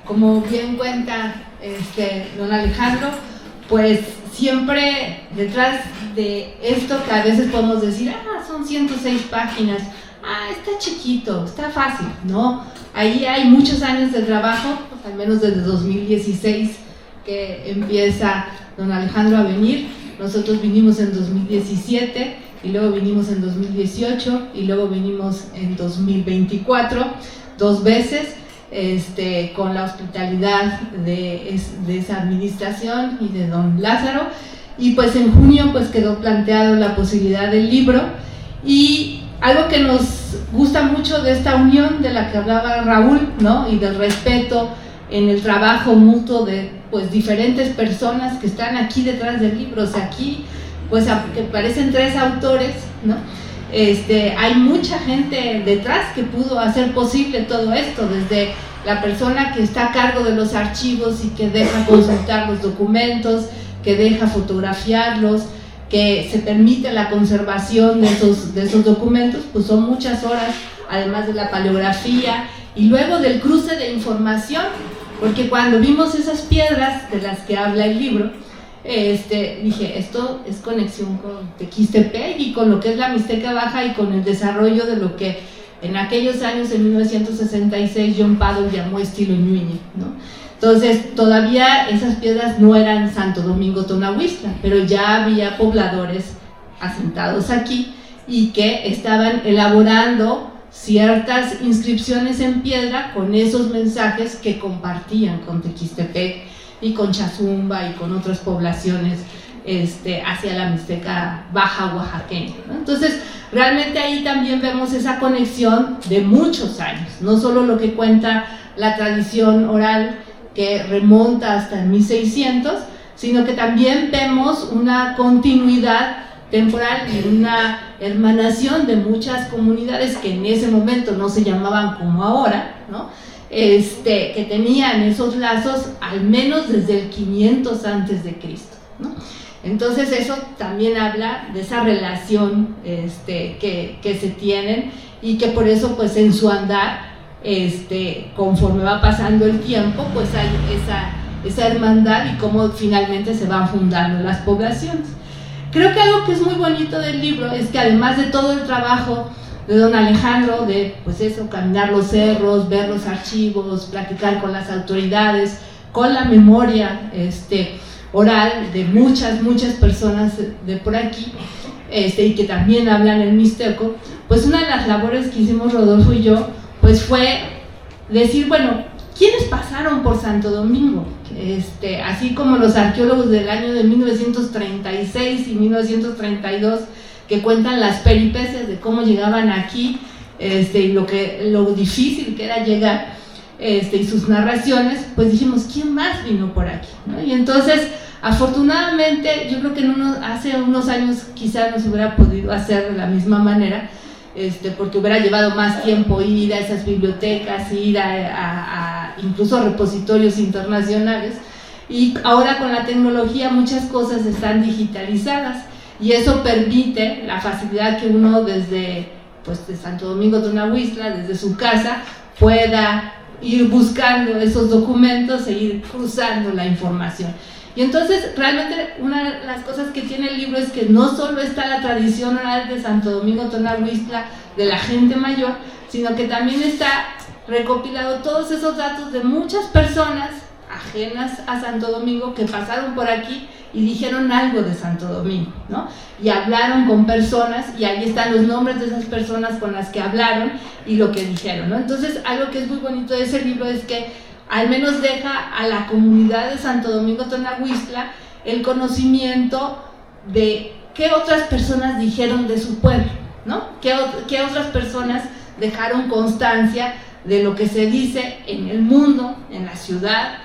como bien cuenta don Alejandro, pues siempre detrás de esto que a veces podemos decir, son 106 páginas, está chiquito, está fácil, ¿no? Ahí hay muchos años de trabajo, pues al menos desde 2016 que empieza don Alejandro a venir. Nosotros vinimos en 2017 y luego vinimos en 2018 y luego vinimos en 2024, 2 veces, con la hospitalidad de esa administración y de don Lázaro, y pues en junio pues quedó planteado la posibilidad del libro. Y algo que nos gusta mucho de esta unión de la que hablaba Raúl, ¿no? Y del respeto en el trabajo mutuo de pues diferentes personas que están aquí detrás del libro. O sea, aquí pues aunque parecen 3 autores, ¿no? Hay mucha gente detrás que pudo hacer posible todo esto, desde la persona que está a cargo de los archivos y que deja consultar los documentos, que deja fotografiarlos, que se permite la conservación de esos documentos, pues son muchas horas, además de la paleografía y luego del cruce de información, porque cuando vimos esas piedras de las que habla el libro, dije, esto es conexión con Tequistepec y con lo que es la Mixteca Baja y con el desarrollo de lo que en aquellos años, en 1966, John Paddle llamó estilo Ñuñe, ¿no? Entonces, todavía esas piedras no eran Santo Domingo Tonahuistla, pero ya había pobladores asentados aquí y que estaban elaborando ciertas inscripciones en piedra con esos mensajes que compartían con Tequistepec y con Chazumba y con otras poblaciones hacia la Mixteca Baja oaxaqueña, ¿no? Entonces, realmente ahí también vemos esa conexión de muchos años, no solo lo que cuenta la tradición oral que remonta hasta el 1600, sino que también vemos una continuidad temporal y una hermanación de muchas comunidades que en ese momento no se llamaban como ahora, ¿no? Que tenían esos lazos al menos desde el 500 antes de Cristo, ¿no? Entonces eso también habla de esa relación que se tienen y que por eso pues en su andar conforme va pasando el tiempo, pues hay esa hermandad y cómo finalmente se van fundando las poblaciones. Creo que algo que es muy bonito del libro es que además de todo el trabajo de don Alejandro, de pues eso, caminar los cerros, ver los archivos, platicar con las autoridades, con la memoria oral de muchas personas de por aquí, y que también hablan el mixteco, pues una de las labores que hicimos Rodolfo y yo, pues fue decir, bueno, ¿quiénes pasaron por Santo Domingo? Así como los arqueólogos del año de 1936 y 1932, que cuentan las peripecias de cómo llegaban aquí, y lo difícil que era llegar, y sus narraciones, pues dijimos, ¿quién más vino por aquí? ¿No? Y entonces, afortunadamente, yo creo que hace unos años quizá no se hubiera podido hacer de la misma manera, porque hubiera llevado más tiempo ir a esas bibliotecas, ir a incluso repositorios internacionales, y ahora con la tecnología muchas cosas están digitalizadas, y eso permite la facilidad que uno desde de Santo Domingo Tonahuistla, desde su casa, pueda ir buscando esos documentos e ir cruzando la información. Y entonces realmente una de las cosas que tiene el libro es que no solo está la tradición oral de Santo Domingo Tonahuistla, de la gente mayor, sino que también está recopilado todos esos datos de muchas personas ajenas a Santo Domingo que pasaron por aquí y dijeron algo de Santo Domingo, ¿no? Y hablaron con personas, y ahí están los nombres de esas personas con las que hablaron y lo que dijeron, ¿no? Entonces, algo que es muy bonito de ese libro es que al menos deja a la comunidad de Santo Domingo Tonahuistla el conocimiento de qué otras personas dijeron de su pueblo, ¿no? Qué otras personas dejaron constancia de lo que se dice en el mundo, en la ciudad,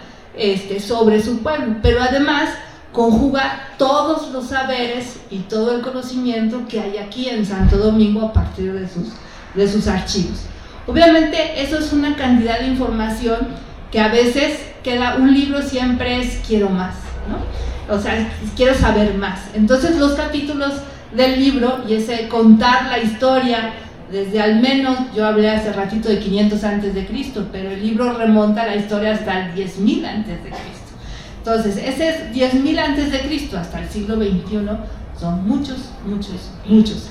sobre su pueblo, pero además conjuga todos los saberes y todo el conocimiento que hay aquí en Santo Domingo a partir de sus archivos. Obviamente eso es una cantidad de información que a veces queda, un libro siempre es quiero más, ¿no? O sea, quiero saber más. Entonces los capítulos del libro y ese contar la historia desde al menos, yo hablé hace ratito de 500 antes de Cristo, pero el libro remonta la historia hasta el 10.000 antes de Cristo. Entonces, ese es 10.000 antes de Cristo hasta el siglo XXI, son muchos años.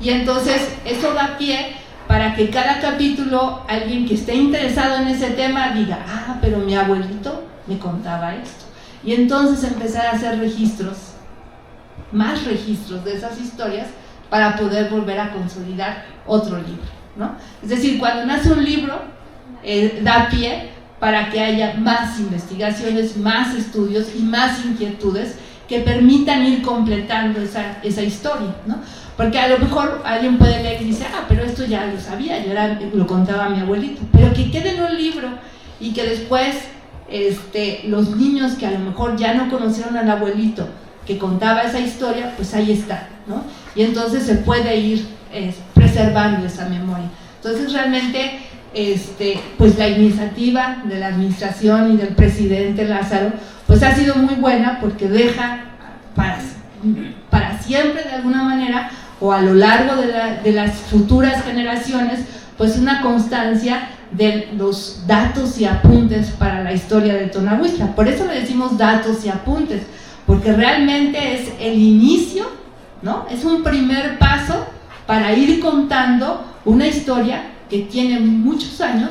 Y entonces, eso da pie para que cada capítulo, alguien que esté interesado en ese tema diga, pero mi abuelito me contaba esto. Y entonces empezar a hacer más registros de esas historias, para poder volver a consolidar otro libro, ¿no? Es decir, cuando nace un libro, da pie para que haya más investigaciones, más estudios y más inquietudes que permitan ir completando esa historia, ¿no? Porque a lo mejor alguien puede leer y dice, pero esto ya lo sabía, yo lo contaba a mi abuelito, pero que quede en un libro y que después los niños que a lo mejor ya no conocieron al abuelito que contaba esa historia, pues ahí está, ¿no? Y entonces se puede ir preservando esa memoria. Entonces realmente pues la iniciativa de la administración y del presidente Lázaro pues ha sido muy buena, porque deja para siempre de alguna manera, o a lo largo de las futuras generaciones, pues una constancia de los datos y apuntes para la historia de Tonahuistla. Por eso le decimos datos y apuntes, porque realmente es el inicio, ¿no? Es un primer paso para ir contando una historia que tiene muchos años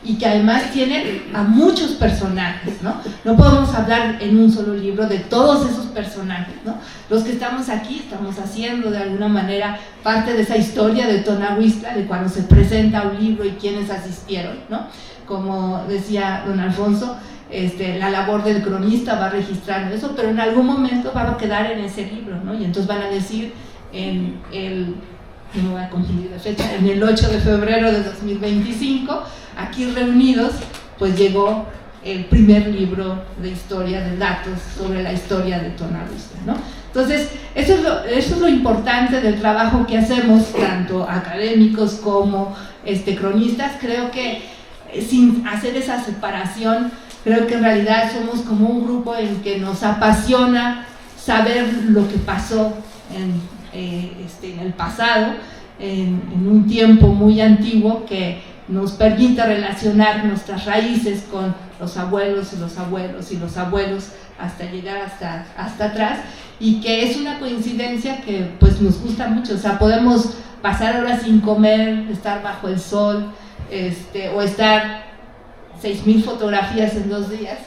y que además tiene a muchos personajes, ¿no? No podemos hablar en un solo libro de todos esos personajes, ¿no? Los que estamos aquí estamos haciendo de alguna manera parte de esa historia de Tonahuistla, de cuando se presenta un libro y quienes asistieron, ¿no? Como decía don Alfonso, la labor del cronista va registrando eso, pero en algún momento va a quedar en ese libro, ¿no? Y entonces van a decir no voy a confundir de fecha, en el 8 de febrero de 2025, aquí reunidos, pues llegó el primer libro de historia, de datos sobre la historia de Tonahuistla, ¿no? Entonces, eso es lo importante del trabajo que hacemos, tanto académicos como cronistas. Creo que sin hacer esa separación, creo que en realidad somos como un grupo en que nos apasiona saber lo que pasó en el pasado, en un tiempo muy antiguo que nos permite relacionar nuestras raíces con los abuelos y los abuelos y los abuelos hasta llegar hasta atrás, y que es una coincidencia que pues nos gusta mucho. O sea, podemos pasar horas sin comer, estar bajo el sol, o estar 6,000 fotografías en 2 días,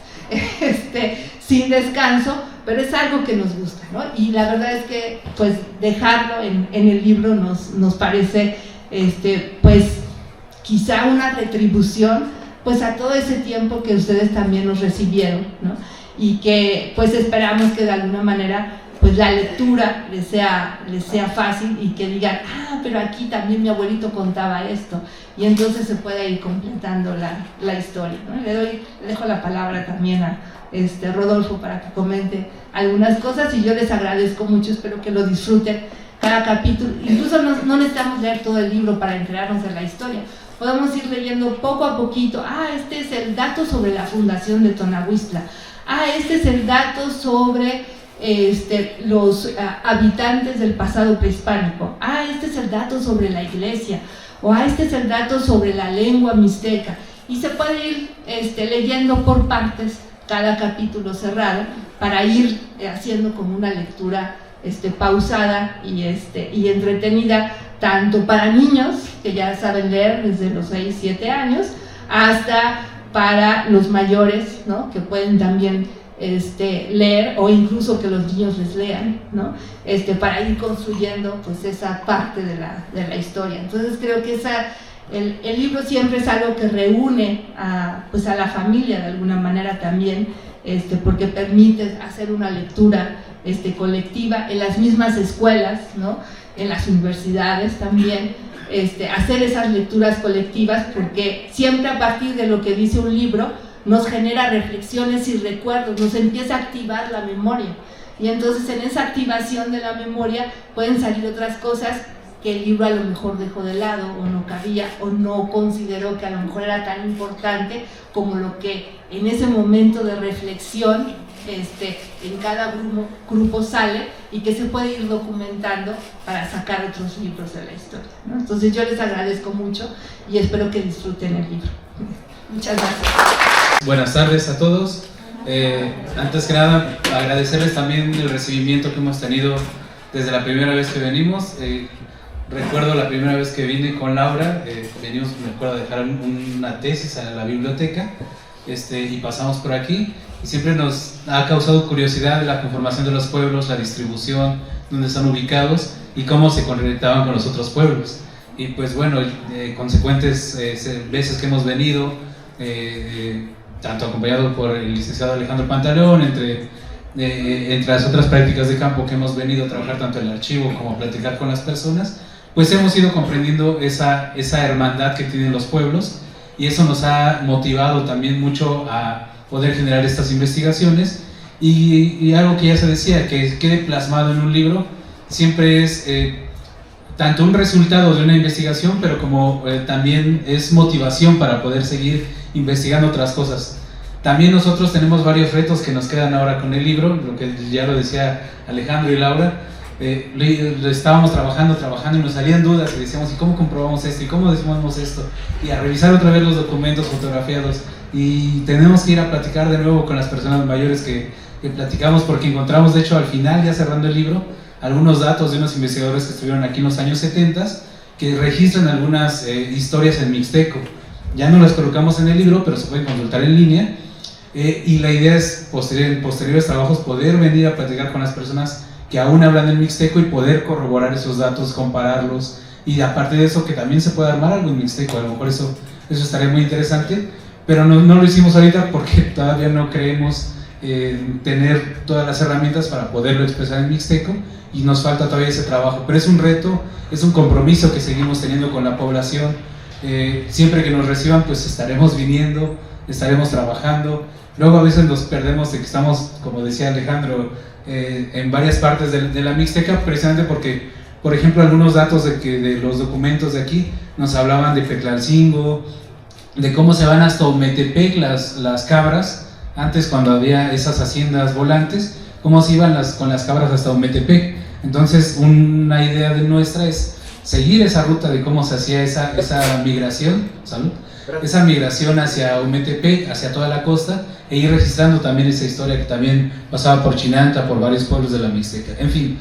sin descanso, pero es algo que nos gusta, ¿no? Y la verdad es que pues dejarlo en el libro nos parece pues quizá una retribución pues a todo ese tiempo que ustedes también nos recibieron, ¿no? Y que pues esperamos que de alguna manera pues la lectura les sea fácil, y que digan, pero aquí también mi abuelito contaba esto, y entonces se puede ir completando la historia, ¿no? Le dejo la palabra también a Rodolfo para que comente algunas cosas, y yo les agradezco mucho, espero que lo disfruten cada capítulo. Incluso no necesitamos leer todo el libro para enterarnos de la historia, podemos ir leyendo poco a poquito. Este es el dato sobre la fundación de Tonahuistla, este es el dato sobre los habitantes del pasado prehispánico, este es el dato sobre la iglesia, o este es el dato sobre la lengua mixteca, y se puede ir leyendo por partes cada capítulo cerrado para ir haciendo como una lectura pausada y entretenida, tanto para niños que ya saben leer desde los 6, 7 años, hasta para los mayores, ¿no? Que pueden también leer, o incluso que los niños les lean, ¿no? Para ir construyendo pues esa parte de la historia. Entonces creo que el libro siempre es algo que reúne a la familia de alguna manera también, porque permite hacer una lectura colectiva en las mismas escuelas, ¿no? En las universidades también, hacer esas lecturas colectivas, porque siempre a partir de lo que dice un libro nos genera reflexiones y recuerdos, nos empieza a activar la memoria, y entonces en esa activación de la memoria pueden salir otras cosas que el libro a lo mejor dejó de lado, o no cabía, o no consideró que a lo mejor era tan importante como lo que en ese momento de reflexión en cada grupo sale, y que se puede ir documentando para sacar otros libros de la historia, ¿no? Entonces yo les agradezco mucho y espero que disfruten el libro. Muchas gracias. Buenas tardes a todos. Antes que nada, agradecerles también el recibimiento que hemos tenido desde la primera vez que venimos. Recuerdo la primera vez que vine con Laura, venimos, me acuerdo, a dejar una tesis a la biblioteca, y pasamos por aquí, y siempre nos ha causado curiosidad la conformación de los pueblos, la distribución, dónde están ubicados y cómo se conectaban con los otros pueblos. Y pues bueno, consecuentes veces que hemos venido, tanto acompañado por el licenciado Alejandro Pantaleón, entre las otras prácticas de campo que hemos venido a trabajar tanto en el archivo como a platicar con las personas, pues hemos ido comprendiendo esa hermandad que tienen los pueblos, y eso nos ha motivado también mucho a poder generar estas investigaciones, y algo que ya se decía, que quede plasmado en un libro, siempre es tanto un resultado de una investigación, pero como también es motivación para poder seguir investigando otras cosas. También nosotros tenemos varios retos que nos quedan ahora con el libro, lo que ya lo decía Alejandro y Laura. Estábamos trabajando y nos salían dudas, y decíamos, ¿y cómo comprobamos esto? ¿Y cómo decimos esto? Y a revisar otra vez los documentos fotografiados, y tenemos que ir a platicar de nuevo con las personas mayores que platicamos, porque encontramos, de hecho, al final, ya cerrando el libro, algunos datos de unos investigadores que estuvieron aquí en los años 70 que registran algunas historias en mixteco. Ya no las colocamos en el libro, pero se pueden consultar en línea, y la idea es, en posteriores trabajos, poder venir a platicar con las personas que aún hablan en mixteco y poder corroborar esos datos, compararlos, y aparte de eso que también se puede armar algo en mixteco. A lo mejor eso estaría muy interesante, pero no lo hicimos ahorita porque todavía no creemos tener todas las herramientas para poderlo expresar en mixteco, y nos falta todavía ese trabajo, pero es un reto, es un compromiso que seguimos teniendo con la población. Siempre que nos reciban, pues estaremos viniendo, estaremos trabajando. Luego a veces nos perdemos de que estamos, como decía Alejandro, en varias partes de la mixteca, precisamente porque, por ejemplo, algunos datos de los documentos de aquí nos hablaban de Petlalcingo, de cómo se van hasta Ometepec las cabras, antes cuando había esas haciendas volantes, cómo se iban con las cabras hasta Ometepec. Entonces una idea de nuestra es seguir esa ruta de cómo se hacía esa migración, ¿salud? Esa migración hacia Ometepec, hacia toda la costa, e ir registrando también esa historia que también pasaba por Chinanta, por varios pueblos de la Mixteca. En fin,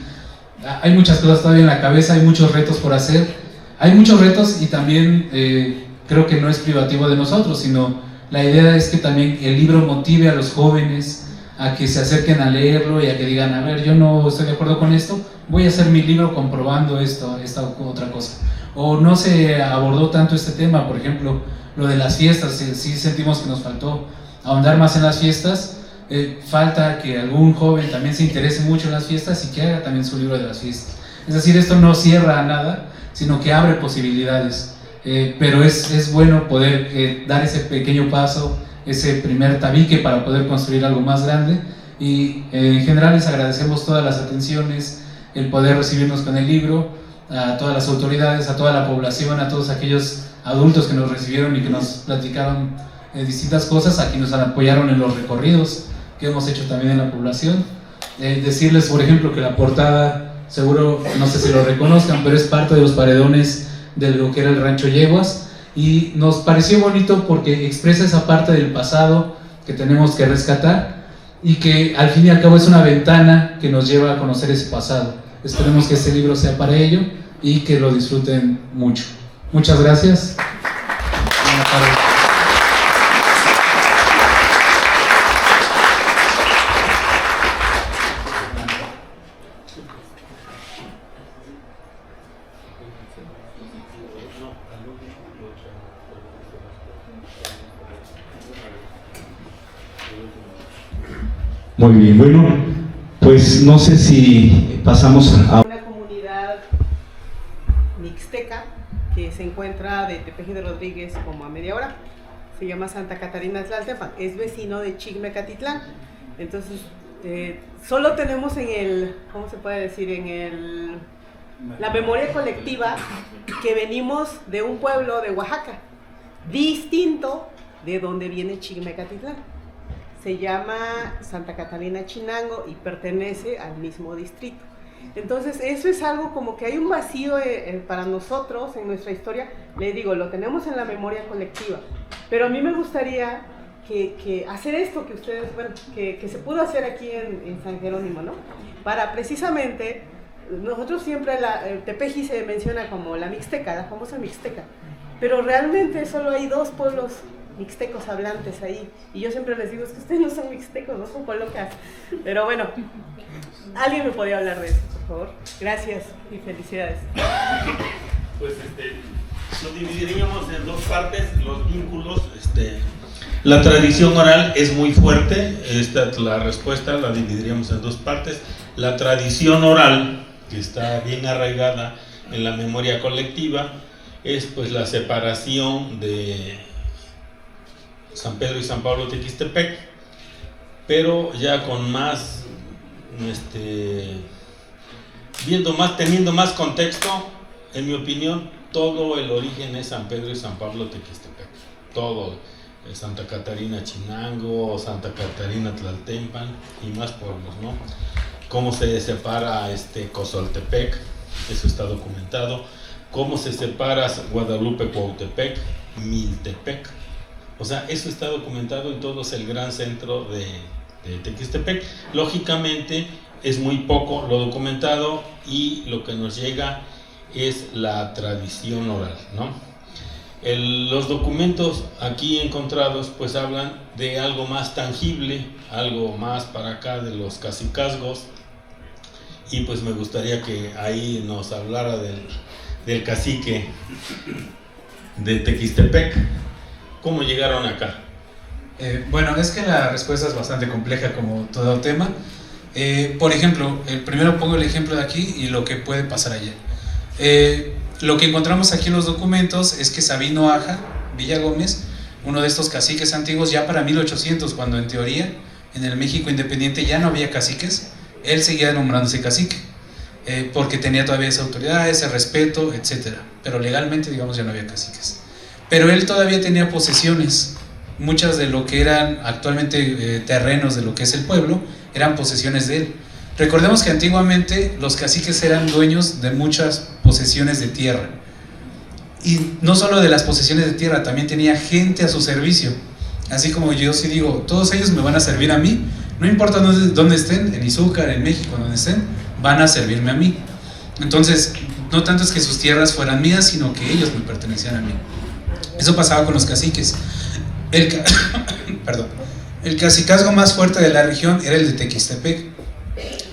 hay muchas cosas todavía en la cabeza, hay muchos retos por hacer, hay muchos retos y también creo que no es privativo de nosotros, sino la idea es que también el libro motive a los jóvenes a que se acerquen a leerlo y a que digan, a ver, yo no estoy de acuerdo con esto, voy a hacer mi libro comprobando esta otra cosa. O no se abordó tanto este tema, por ejemplo, lo de las fiestas, sí sentimos que nos faltó ahondar más en las fiestas, falta que algún joven también se interese mucho en las fiestas y que haga también su libro de las fiestas. Es decir, esto no cierra a nada, sino que abre posibilidades, pero es bueno poder dar ese pequeño paso, ese primer tabique para poder construir algo más grande. Y en general les agradecemos todas las atenciones, el poder recibirnos con el libro, a todas las autoridades, a toda la población, a todos aquellos adultos que nos recibieron y que nos platicaron distintas cosas, a quienes nos apoyaron en los recorridos que hemos hecho también en la población. Decirles, por ejemplo, que la portada, seguro, no sé si lo reconozcan, pero es parte de los paredones de lo que era el Rancho Yeguas, y nos pareció bonito porque expresa esa parte del pasado que tenemos que rescatar y que al fin y al cabo es una ventana que nos lleva a conocer ese pasado. Esperemos que este libro sea para ello y que lo disfruten mucho. Muchas gracias. Buenas tardes. Muy bien, bueno, pues no sé si pasamos a una comunidad mixteca que se encuentra de Tepeji de Rodríguez como a media hora. Se llama Santa Catarina Tlaltepan, es vecino de Chigmecatitlán. Entonces, solo tenemos en el, ¿cómo se puede decir? En la memoria colectiva que venimos de un pueblo de Oaxaca, distinto de donde viene Chigmecatitlán. Se llama Santa Catarina Chinango y pertenece al mismo distrito. Entonces eso es algo como que hay un vacío para nosotros en nuestra historia. Les digo, lo tenemos en la memoria colectiva, pero a mí me gustaría que hacer esto que ustedes, bueno, que se pudo hacer aquí en San Jerónimo, ¿no? Para precisamente, nosotros siempre Tepeji se menciona como la Mixteca, la famosa Mixteca, pero realmente solo hay dos pueblos mixtecos hablantes ahí, y yo siempre les digo, es que ustedes no son mixtecos, no son colocas, pero bueno, alguien me podía hablar de eso, por favor. Gracias y felicidades. Pues lo dividiríamos en dos partes, los vínculos. La tradición oral es muy fuerte, la respuesta la dividiríamos en dos partes. La tradición oral, que está bien arraigada en la memoria colectiva, es pues la separación de San Pedro y San Pablo Tequistepec, pero ya con más, teniendo más contexto. En mi opinión, todo el origen es San Pedro y San Pablo Tequistepec, todo, Santa Catarina Chinango, Santa Catarina Tlaltepan y más pueblos, ¿no? Cómo se separa Cozoltepec, eso está documentado. Cómo se separa Guadalupe Cuautepec, Miltepec. O sea, eso está documentado en todo el gran centro de Tequistepec. Lógicamente es muy poco lo documentado y lo que nos llega es la tradición oral, ¿no? Los documentos aquí encontrados pues hablan de algo más tangible, algo más para acá de los cacicazgos, y pues me gustaría que ahí nos hablara del cacique de Tequistepec. ¿Cómo llegaron acá? Bueno, es que la respuesta es bastante compleja como todo tema. Por ejemplo, primero pongo el ejemplo de aquí y lo que puede pasar allá. Lo que encontramos aquí en los documentos es que Sabino Aja Villagómez, uno de estos caciques antiguos, ya para 1800, cuando en teoría en el México independiente ya no había caciques, él seguía nombrándose cacique, porque tenía todavía esa autoridad, ese respeto, etc. Pero legalmente, digamos, ya no había caciques. Pero él todavía tenía posesiones. Muchas de lo que eran actualmente terrenos de lo que es el pueblo eran posesiones de él. Recordemos que antiguamente los caciques eran dueños de muchas posesiones de tierra. Y no solo de las posesiones de tierra, también tenía gente a su servicio. Así como yo sí digo, todos ellos me van a servir a mí, no importa dónde estén, en Izúcar, en México, donde estén, van a servirme a mí. Entonces, no tanto es que sus tierras fueran mías, sino que ellos me pertenecían a mí. Eso pasaba con los caciques. El cacicazgo más fuerte de la región era el de Tequistepec.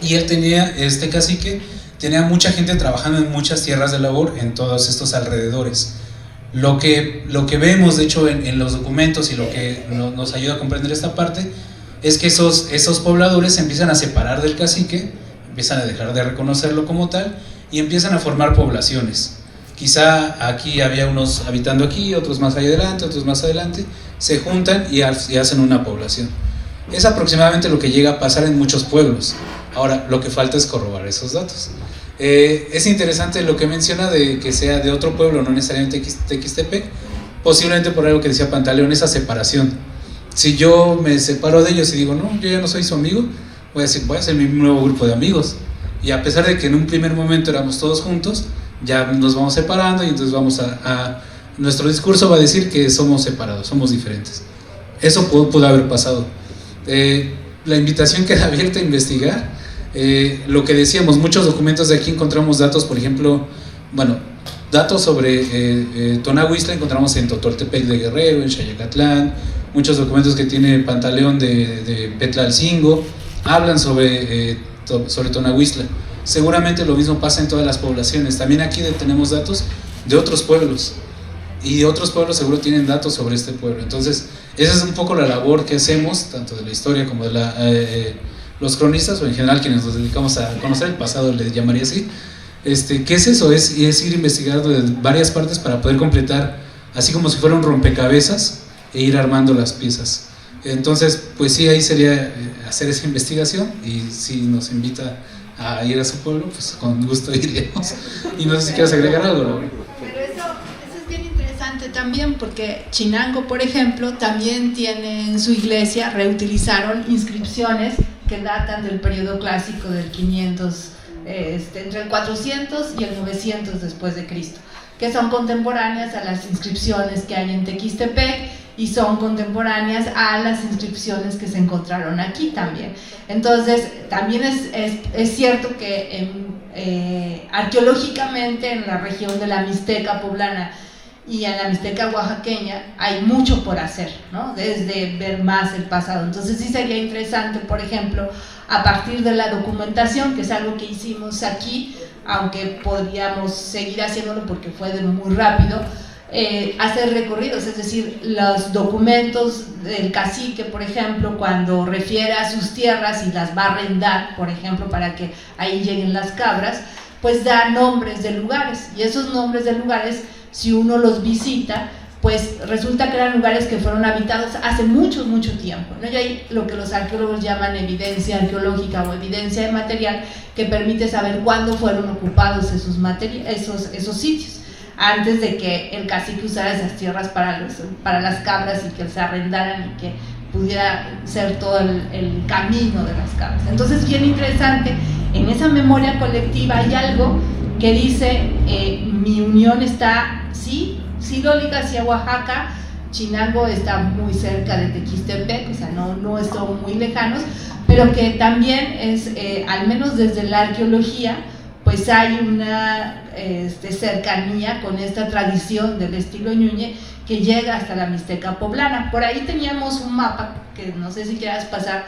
Y él tenía, este cacique, tenía mucha gente trabajando en muchas tierras de labor en todos estos alrededores. Lo que vemos, de hecho, en los documentos y lo que nos ayuda a comprender esta parte, es que esos pobladores se empiezan a separar del cacique, empiezan a dejar de reconocerlo como tal y empiezan a formar poblaciones. Quizá aquí había unos habitando aquí, otros más adelante, se juntan y hacen una población. Es aproximadamente lo que llega a pasar en muchos pueblos. Ahora, lo que falta es corroborar esos datos. Es interesante lo que menciona de que sea de otro pueblo, no necesariamente Tequistepec, posiblemente por algo que decía Pantaleón, esa separación. Si yo me separo de ellos y digo, no, yo ya no soy su amigo, voy a hacer mi nuevo grupo de amigos. Y a pesar de que en un primer momento éramos todos juntos, ya nos vamos separando y entonces nuestro discurso va a decir que somos separados, somos diferentes. Eso pudo haber pasado. La invitación queda abierta a investigar. Lo que decíamos, muchos documentos de aquí encontramos datos, por ejemplo, datos sobre Tonahuistla encontramos en Totoltepec de Guerrero, en Xayacatlán, muchos documentos que tiene Pantaleón de Petlalcingo hablan sobre Tonahuistla. Seguramente lo mismo pasa en todas las poblaciones. También aquí tenemos datos de otros pueblos y otros pueblos seguro tienen datos sobre este pueblo. Entonces esa es un poco la labor que hacemos, tanto de la historia como de los cronistas, o en general quienes nos dedicamos a conocer el pasado, le llamaría así. ¿Qué es eso? Es ir investigando de varias partes para poder completar, así como si fuera un rompecabezas, e ir armando las piezas. Entonces, pues sí, ahí sería hacer esa investigación, y si nos invita a ir a su pueblo, pues con gusto iríamos. Y no sé si quieres agregar algo, ¿no? Pero eso es bien interesante también, porque Chinango, por ejemplo, también tiene en su iglesia, reutilizaron inscripciones que datan del periodo clásico del 500, entre el 400 y el 900 después de Cristo, que son contemporáneas a las inscripciones que hay en Tequistepec y son contemporáneas a las inscripciones que se encontraron aquí también. Entonces, también es cierto que arqueológicamente en la región de la Mixteca poblana y en la Mixteca oaxaqueña hay mucho por hacer, ¿no? Desde ver más el pasado. Entonces sí sería interesante, por ejemplo, a partir de la documentación, que es algo que hicimos aquí, aunque podríamos seguir haciéndolo porque fue muy rápido, hacer recorridos, es decir, los documentos del cacique, por ejemplo, cuando refiere a sus tierras y las va a arrendar, por ejemplo, para que ahí lleguen las cabras, pues da nombres de lugares, y esos nombres de lugares, si uno los visita, pues resulta que eran lugares que fueron habitados hace mucho tiempo, ¿no? Y hay lo que los arqueólogos llaman evidencia arqueológica o evidencia de material, que permite saber cuándo fueron ocupados esos sitios, antes de que el cacique usara esas tierras para las cabras y que se arrendaran y que pudiera ser todo el camino de las cabras. Entonces, bien interesante, en esa memoria colectiva hay algo que dice, mi unión está, sí lo liga hacia Oaxaca, Chinango está muy cerca de Tequistepec, o sea, no están muy lejanos, pero que también es, al menos desde la arqueología, pues hay una cercanía con esta tradición del estilo Ñuñe que llega hasta la Mixteca poblana. Por ahí teníamos un mapa, que no sé si quieras pasar,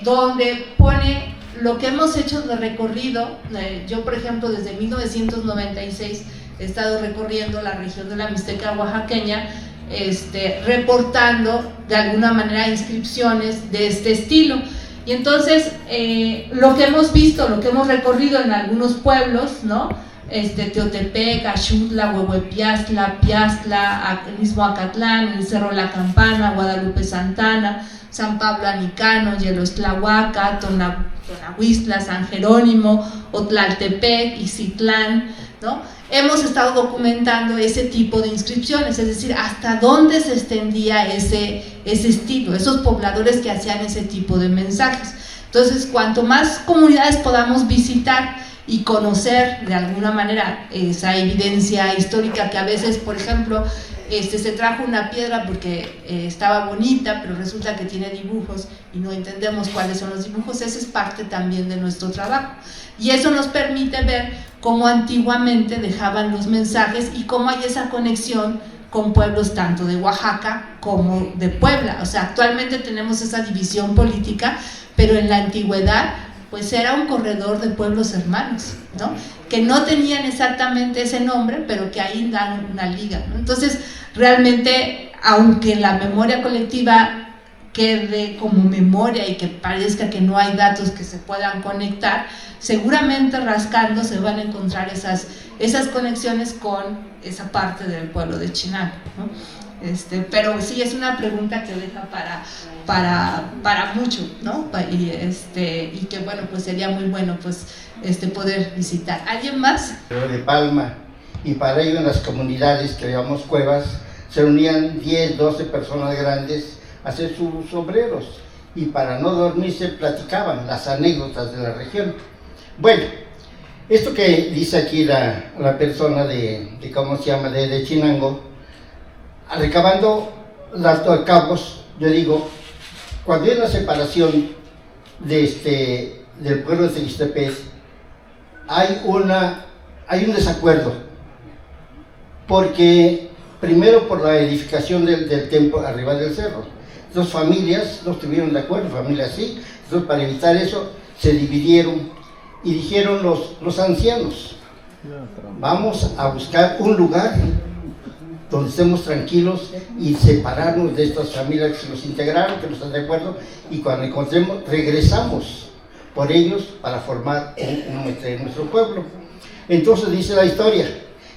donde pone lo que hemos hecho de recorrido. Yo, por ejemplo, desde 1996 he estado recorriendo la región de la Mixteca oaxaqueña, reportando de alguna manera inscripciones de este estilo. Y entonces, lo que hemos visto, lo que hemos recorrido en algunos pueblos, ¿no? Teotepec, Axutla, Huehuepiastla, Piastla, el mismo Acatlán, el Cerro La Campana, Guadalupe Santana, San Pablo Anicano, Yelostlahuaca, Tonahuistla, San Jerónimo, Otlaltepec, Ixtlán, ¿no? Hemos estado documentando ese tipo de inscripciones, es decir, hasta dónde se extendía ese estilo, esos pobladores que hacían ese tipo de mensajes. Entonces, cuanto más comunidades podamos visitar y conocer de alguna manera esa evidencia histórica que a veces, por ejemplo, se trajo una piedra porque estaba bonita, pero resulta que tiene dibujos y no entendemos cuáles son los dibujos. Esa es parte también de nuestro trabajo, y eso nos permite ver cómo antiguamente dejaban los mensajes y cómo hay esa conexión con pueblos tanto de Oaxaca como de Puebla. O sea, actualmente tenemos esa división política, pero en la antigüedad pues era un corredor de pueblos hermanos, ¿no? Que no tenían exactamente ese nombre, pero que ahí dan una liga, ¿no? Entonces, realmente, aunque la memoria colectiva quede como memoria y que parezca que no hay datos que se puedan conectar, seguramente rascando se van a encontrar esas conexiones con esa parte del pueblo de Chinango, ¿no? Pero sí es una pregunta que deja para mucho, ¿no? Y que bueno, pues sería muy bueno pues poder visitar. ¿Alguien más? De Palma, y para ello en las comunidades que llamamos cuevas se reunían 10, 12 personas grandes a hacer sus sombreros, y para no dormirse platicaban las anécdotas de la región. Bueno, esto que dice aquí la persona de ¿cómo se llama? De Chinango, recabando las cabos, yo digo, cuando hay una separación del pueblo de Tequistepec, hay un desacuerdo, porque primero por la edificación del templo arriba del cerro, dos familias no estuvieron de acuerdo, familias sí, entonces para evitar eso se dividieron y dijeron los ancianos, vamos a buscar un lugar donde estemos tranquilos y separarnos de estas familias que se nos integraron, que no están de acuerdo, y cuando encontremos, regresamos por ellos para formar nuestro pueblo. Entonces dice la historia,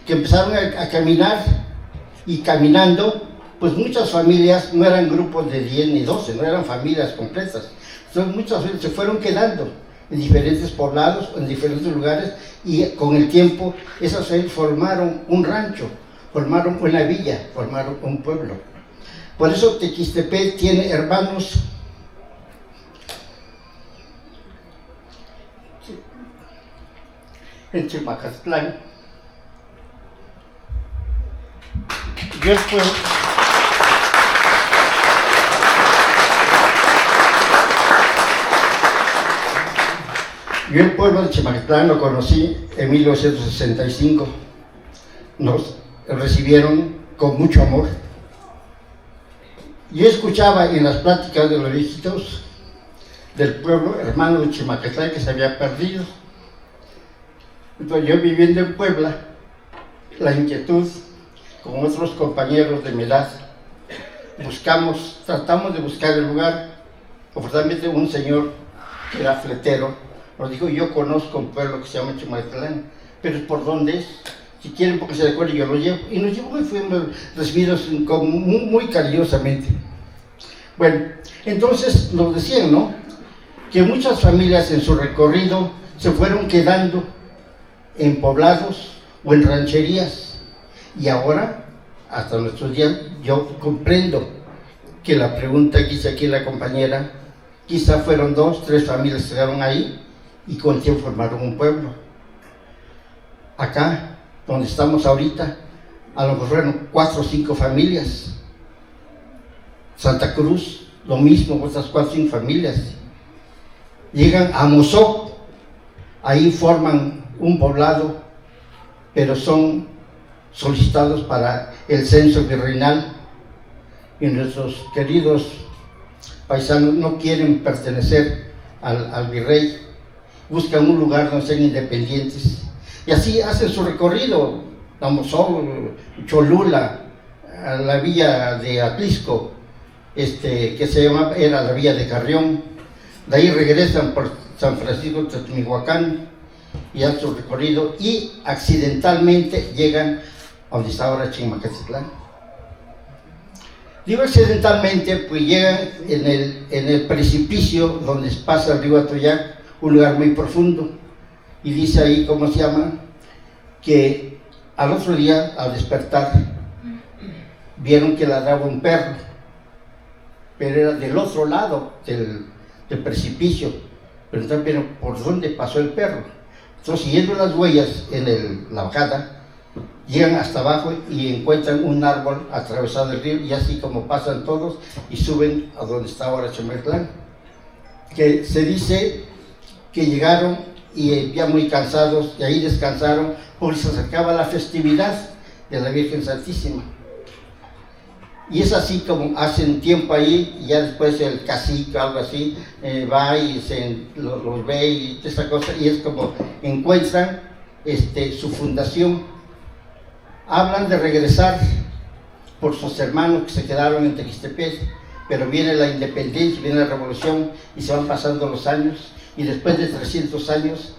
que empezaron a caminar, y caminando, pues muchas familias, no eran grupos de 10 ni 12, no eran familias completas, entonces muchas familias se fueron quedando en diferentes poblados, en diferentes lugares, y con el tiempo esas familias formaron un rancho, formaron una villa, formaron un pueblo. Por eso Tequistepec tiene hermanos en Chimacatlán. Yo el pueblo de Chimacatlán lo conocí en 1965. Nos recibieron con mucho amor. Yo escuchaba en las pláticas de los viejitos del pueblo hermano de Chimacatlán que se había perdido. Entonces yo viviendo en Puebla, la inquietud con otros compañeros de mi edad, tratamos de buscar el lugar. Afortunadamente un señor que era fletero nos dijo, yo conozco un pueblo que se llama Chimacatlán, pero ¿por dónde es? Si quieren, porque se de acuerdo, yo lo llevo. Y nos llevó y fuimos recibidos muy cariñosamente. Bueno, entonces nos decían, ¿no?, que muchas familias en su recorrido se fueron quedando en poblados o en rancherías. Y ahora, hasta nuestros días, yo comprendo que la pregunta que hizo aquí la compañera, quizá fueron 2, 3 familias que quedaron ahí y con tiempo formaron un pueblo. Acá, donde estamos ahorita, a lo mejor fueron 4 o 5 familias. Santa Cruz, lo mismo, otras 4 o 5 familias. Llegan a Mozoc, ahí forman un poblado, pero son solicitados para el censo virreinal, y nuestros queridos paisanos no quieren pertenecer al virrey, buscan un lugar donde sean independientes. Y así hacen su recorrido, a Mozoc, Cholula, a la villa de Atlisco, que era la villa de Carrión. De ahí regresan por San Francisco de Teotihuacán y hacen su recorrido, y accidentalmente llegan a donde está ahora Chimacatlán. Digo accidentalmente, pues llegan en el precipicio donde pasa el río Atoyac, un lugar muy profundo. Y dice ahí, ¿cómo se llama?, que al otro día, al despertar, vieron que ladraba un perro, pero era del otro lado del precipicio. Pero entonces vieron por dónde pasó el perro. Entonces, siguiendo las huellas en la bajada, llegan hasta abajo y encuentran un árbol atravesado el río, y así como pasan todos y suben a donde está ahora Xometlán, que se dice que llegaron y ya muy cansados, y ahí descansaron porque se acercaba la festividad de la Virgen Santísima. Y es así como hacen tiempo ahí, y ya después el cacique o algo así va y los ve y esa cosa, y es como encuentran su fundación. Hablan de regresar por sus hermanos que se quedaron en Tequistepec, pero viene la independencia, viene la revolución y se van pasando los años, y después de 300 años,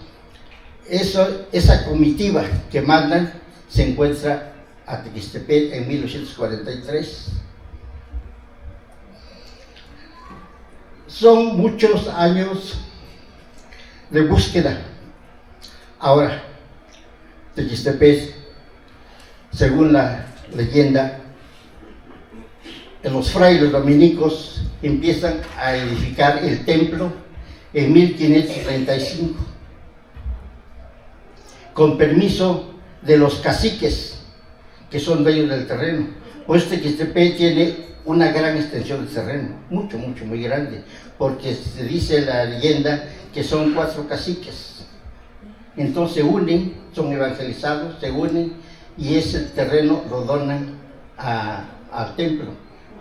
esa comitiva que mandan se encuentra a Tequistepec en 1843. Son muchos años de búsqueda. Ahora, Tequistepec, según la leyenda, los frailes dominicos empiezan a edificar el templo en 1535, con permiso de los caciques, que son dueños del terreno. Pues Tequistepec tiene una gran extensión de terreno, muy grande, porque se dice la leyenda que son 4 caciques. Entonces se unen, son evangelizados, se unen, y ese terreno lo donan al templo.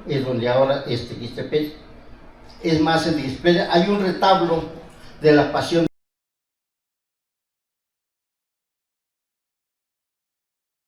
Es donde ahora es Tequistepec. Es más, en Tequistepec hay un retablo de la Pasión